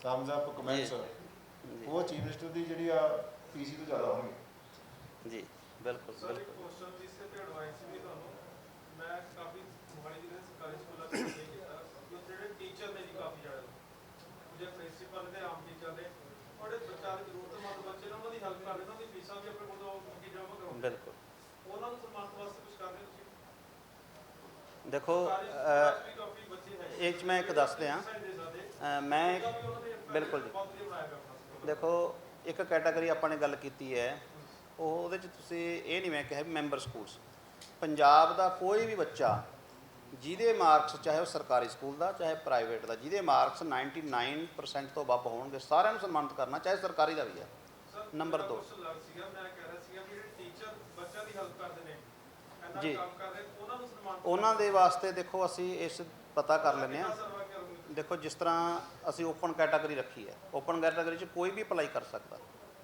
thumbs up ਕਮੈਂਟਸ, ਉਹ ਚੀਫ ਮਿਨਿਸਟਰ ਦੀ ਜਿਹੜੀ ਆ PC ਤੋਂ ਜ਼ਿਆਦਾ ਹੋਣਗੇ। ਜੀ ਬਿਲਕੁਲ ਸਰ, ਇੱਕ ਬਿਲਕੁਲ। ਕੁਐਸਚਨ ਜਿਸ ਤੇ ਐਡਵਾਈਸ ਵੀ ਤੁਹਾਨੂੰ, ਮੈਂ ਕਾਫੀ ਮੋਹਾਲੀ ਜ਼ਿਲ੍ਹੇ ਦੇ ਸਰਕਾਰੀ ਸਕੂਲਾਂ ਵਿੱਚ ਇਹ ਕੀਤਾ ਕਿ ਜਿਹੜੇ ਟੀਚਰ ਨੇ ਜੀ ਕਾਫੀ ਜ਼ਿਆਦਾ, ਜਿਹੜੇ ਪ੍ਰਿੰਸੀਪਲ ਨੇ ਆਮ ਟੀਚਰ ਨੇ, ਬੜੇ ਬੱਚਿਆਂ ਦੇ ਜ਼ਰੂਰਤਮੰਦ ਬੱਚੇ ਨੇ, ਉਹਨਾਂ ਦੀ ਹੈਲਪ ਕਰਦੇ, ਉਹਨਾਂ ਦੀ ਫੀਸਾਂ ਵੀ ਆਪਣੇ ਕੋਲ ਅੱਗੇ ਜਮ੍ਹਾਂ ਕਰਾਉਂਦੇ, ਬਿਲਕੁਲ ਉਹਨਾਂ ਨੂੰ ਸਨਮਾਨਿਤ ਵਾਸਤੇ ਕੁਝ ਕਰਦੇ ਤੁਸੀਂ? ਦੇਖੋ ਸਰਕਾਰੀ ਸਕੂਲਾਂ 'ਚ ਵੀ ਕਾਫੀ ਬੱਚੇ ਹੈਗੇ, ਇਹ 'ਚ ਮੈਂ ਇੱਕ ਦੱਸ ਦਿਆਂ, ਮੈਂ ਬਿਲਕੁਲ ਜੀ, ਦੇਖੋ ਇੱਕ ਕੈਟਾਗਰੀ ਆਪਾਂ ਨੇ ਗੱਲ ਕੀਤੀ ਹੈ, ਉਹਦੇ 'ਚ ਤੁਸੀਂ ਇਹ ਨਹੀਂ ਮੈਂ ਕਿਹਾ ਵੀ ਮੈਂਬਰ ਸਕੂਲਸ, ਪੰਜਾਬ ਦਾ ਕੋਈ ਵੀ ਬੱਚਾ ਜਿਹਦੇ ਮਾਰਕਸ, ਚਾਹੇ ਉਹ ਸਰਕਾਰੀ ਸਕੂਲ ਦਾ ਚਾਹੇ ਪ੍ਰਾਈਵੇਟ ਦਾ, ਜਿਹਦੇ ਮਾਰਕਸ 99% ਤੋਂ ਵੱਧ ਹੋਣਗੇ, ਸਾਰਿਆਂ ਨੂੰ ਸਨਮਾਨਿਤ ਕਰਨਾ, ਚਾਹੇ ਸਰਕਾਰੀ ਦਾ ਵੀ ਹੈ। ਨੰਬਰ 2 ਮੈਂ ਕਹਿ ਰਿਹਾ ਸੀਗਾ ਵੀ ਜਿਹੜੇ ਟੀਚਰ ਬੱਚਿਆਂ ਦੀ ਹੈਲਪ ਕਰਦੇ ਨੇ, ਇੰਨਾ ਜੀ, ਕੰਮ ਕਰਦੇ, ਉਹਨਾਂ ਨੂੰ ਸਨਮਾਨਿਤ ਉਹਨਾਂ ਦੇ ਵਾਸਤੇ ਦੇਖੋ ਅਸੀਂ ਇਸ ਪਤਾ ਕਰ ਲੈਂਦੇ ਹਾਂ। ਦੇਖੋ ਜਿਸ ਤਰ੍ਹਾਂ ਅਸੀਂ ਓਪਨ ਕੈਟਾਗਰੀ ਰੱਖੀ ਹੈ, ਓਪਨ ਕੈਟਾਗਰੀ 'ਚ ਕੋਈ ਵੀ ਅਪਲਾਈ ਕਰ ਸਕਦਾ,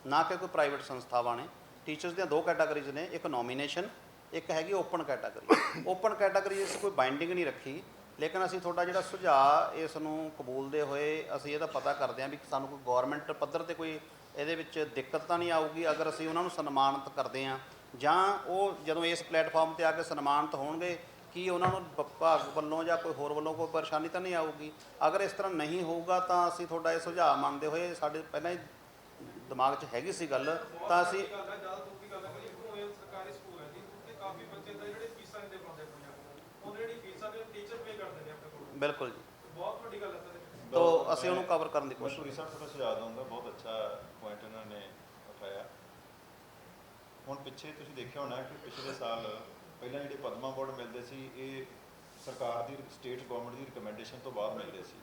ਨਾ ਕਿ ਕੋਈ ਪ੍ਰਾਈਵੇਟ ਸੰਸਥਾਵਾਂ ਨੇ। ਟੀਚਰਸ ਦੀਆਂ 2 ਕੈਟਾਗਰੀਜ਼ ਨੇ, ਇੱਕ ਨੋਮੀਨੇਸ਼ਨ, ਇੱਕ ਹੈਗੀ ਓਪਨ ਕੈਟਾਗਰੀ। ਓਪਨ ਕੈਟਾਗਰੀ 'ਚ ਕੋਈ ਬਾਈਂਡਿੰਗ ਨਹੀਂ ਰੱਖੀ, ਲੇਕਿਨ ਅਸੀਂ ਤੁਹਾਡਾ ਜਿਹੜਾ ਸੁਝਾਅ ਇਸ ਨੂੰ ਕਬੂਲਦੇ ਹੋਏ ਅਸੀਂ ਇਹਦਾ ਪਤਾ ਕਰਦੇ ਹਾਂ ਵੀ ਸਾਨੂੰ ਕੋਈ ਗੌਰਮੈਂਟ ਪੱਧਰ 'ਤੇ ਕੋਈ ਇਹਦੇ ਵਿੱਚ ਦਿੱਕਤ ਤਾਂ ਨਹੀਂ ਆਊਗੀ ਅਗਰ ਅਸੀਂ ਉਹਨਾਂ ਨੂੰ ਸਨਮਾਨਿਤ ਕਰਦੇ ਹਾਂ, ਜਾਂ ਉਹ ਜਦੋਂ ਇਸ ਪਲੇਟਫਾਰਮ 'ਤੇ ਆ ਕੇ ਸਨਮਾਨਿਤ ਹੋਣਗੇ ਕੀ ਉਹਨਾਂ ਨੂੰ ਵਿਭਾਗ ਵੱਲੋਂ ਜਾਂ ਕੋਈ ਹੋਰ ਵੱਲੋਂ ਕੋਈ ਪਰੇਸ਼ਾਨੀ ਤਾਂ ਨਹੀਂ ਆਊਗੀ। ਅਗਰ ਇਸ ਤਰ੍ਹਾਂ ਨਹੀਂ ਹੋਊਗਾ ਤਾਂ ਅਸੀਂ ਤੁਹਾਡਾ ਇਹ ਸੁਝਾਅ ਮੰਨਦੇ ਹੋਏ, ਸਾਡੇ ਪਹਿਲਾਂ ਹੀ ਦਿਮਾਗ 'ਚ ਹੈਗੀ ਸੀ ਗੱਲ, ਤਾਂ ਅਸੀਂ ਸਰਕਾਰੀ ਸਕੂਲ ਹੈ ਜੀ, ਕਾਫੀ ਬੱਚੇ ਦਾ ਜਿਹੜੇ ਫੀਸਾਂ ਦੇ ਪਾਉਂਦੇ ਪੰਜਾਬੀ, ਉਹ ਜਿਹੜੀ ਫੀਸਾਂ ਦੇ ਟੀਚਰ ਪੇ ਕਰਦੇ ਨੇ ਆਪਣੇ ਕੋਲ। ਬਿਲਕੁਲ ਜੀ, ਬਹੁਤ ਵੱਡੀ ਗੱਲ ਹੈ ਸਰ। ਤਾਂ ਅਸੀਂ ਉਹਨੂੰ ਕਵਰ ਕਰਨ ਦੀ ਕੋਸ਼ਿਸ਼ ਧੂਰੀ ਸਾਹਿਬ ਤੁਹਾਡਾ ਸੁਝਾਅ ਦਊਂਗਾ, ਬਹੁਤ ਅੱਛਾ ਪੁਆਇੰਟ ਇਹਨਾਂ ਨੇ ਉਠਾਇਆ। ਹੁਣ ਪਿੱਛੇ ਤੁਸੀਂ ਦੇਖਿਆ ਹੋਣਾ ਕਿ ਪਿਛਲੇ ਸਾਲ ਪਹਿਲਾਂ ਜਿਹੜੇ ਪਦਮਾ ਅਵਾਰਡ ਮਿਲਦੇ ਸੀ, ਇਹ ਸਰਕਾਰ ਦੀ ਸਟੇਟ ਗਵਰਨਮੈਂਟ ਦੀ ਰਿਕਮੈਂਡੇਸ਼ਨ ਤੋਂ ਬਾਅਦ ਮਿਲਦੇ ਸੀ,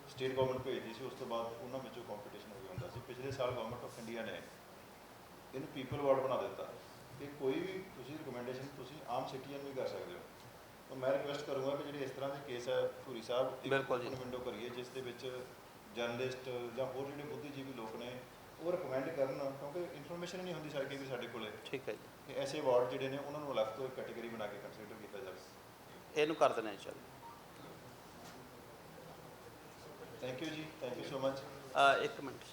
ਸਟੇਟ ਗਵਰਨਮੈਂਟ ਭੇਜਦੀ ਸੀ, ਉਸ ਤੋਂ ਬਾਅਦ ਉਹਨਾਂ ਵਿੱਚੋਂ ਕੰਪੀਟੀਸ਼ਨ ਹੋ ਜਾਂਦਾ ਸੀ। ਪਿਛਲੇ ਸਾਲ ਗਵਰਨਮੈਂਟ ਆਫ ਇੰਡੀਆ ਨੇ ਇਹਨੂੰ ਪੀਪਲ ਅਵਾਰਡ ਬਣਾ ਦਿੱਤਾ ਕਿ ਕੋਈ ਵੀ ਤੁਸੀਂ ਰਿਕਮੈਂਡੇਸ਼ਨ ਤੁਸੀਂ ਆਮ ਸਿਟੀਜ਼ਨ ਵੀ ਕਰ ਸਕਦੇ ਹੋ। ਤਾਂ ਮੈਂ ਰਿਕੁਐਸਟ ਕਰੂੰਗਾ ਕਿ ਜਿਹੜੇ ਇਸ ਤਰ੍ਹਾਂ ਦੇ ਕੇਸ ਹੈ ਧੂਰੀ ਸਾਹਿਬ, ਬਿਲਕੁਲ ਜੀ, ਵਿੰਡੋ ਕਰੀਏ ਜਿਸ ਦੇ ਵਿੱਚ ਜਰਨਲਿਸਟ ਜਾਂ ਹੋਰ ਜਿਹੜੇ ਬੁੱਧੀਜੀਵੀ ਲੋਕ ਨੇ ਉਹ ਰਿਕਮੈਂਡ ਕਰਨ, ਕਿਉਂਕਿ ਇਨਫੋਰਮੇਸ਼ਨ ਨਹੀਂ ਹੁੰਦੀ ਸਾਡੀ ਵੀ ਸਾਡੇ ਕੋਲੇ। ਠੀਕ ਹੈ ਜੀ, ਕਿ ਐਸੇ ਅਵਾਰਡ ਜਿਹੜੇ ਨੇ ਉਹਨਾਂ ਨੂੰ ਅਲੱਗ ਤੋਂ ਇੱਕ ਕੈਟੇਗਰੀ ਬਣਾ ਕੇ ਕੰਸੀਡਰ ਕੀਤਾ ਜਾਵੇ। ਇਹਨੂੰ ਕਰ ਦੇਣਾ ਚੱਲ। ਥੈਂਕ ਯੂ ਜੀ, thank you so much. 1 minute.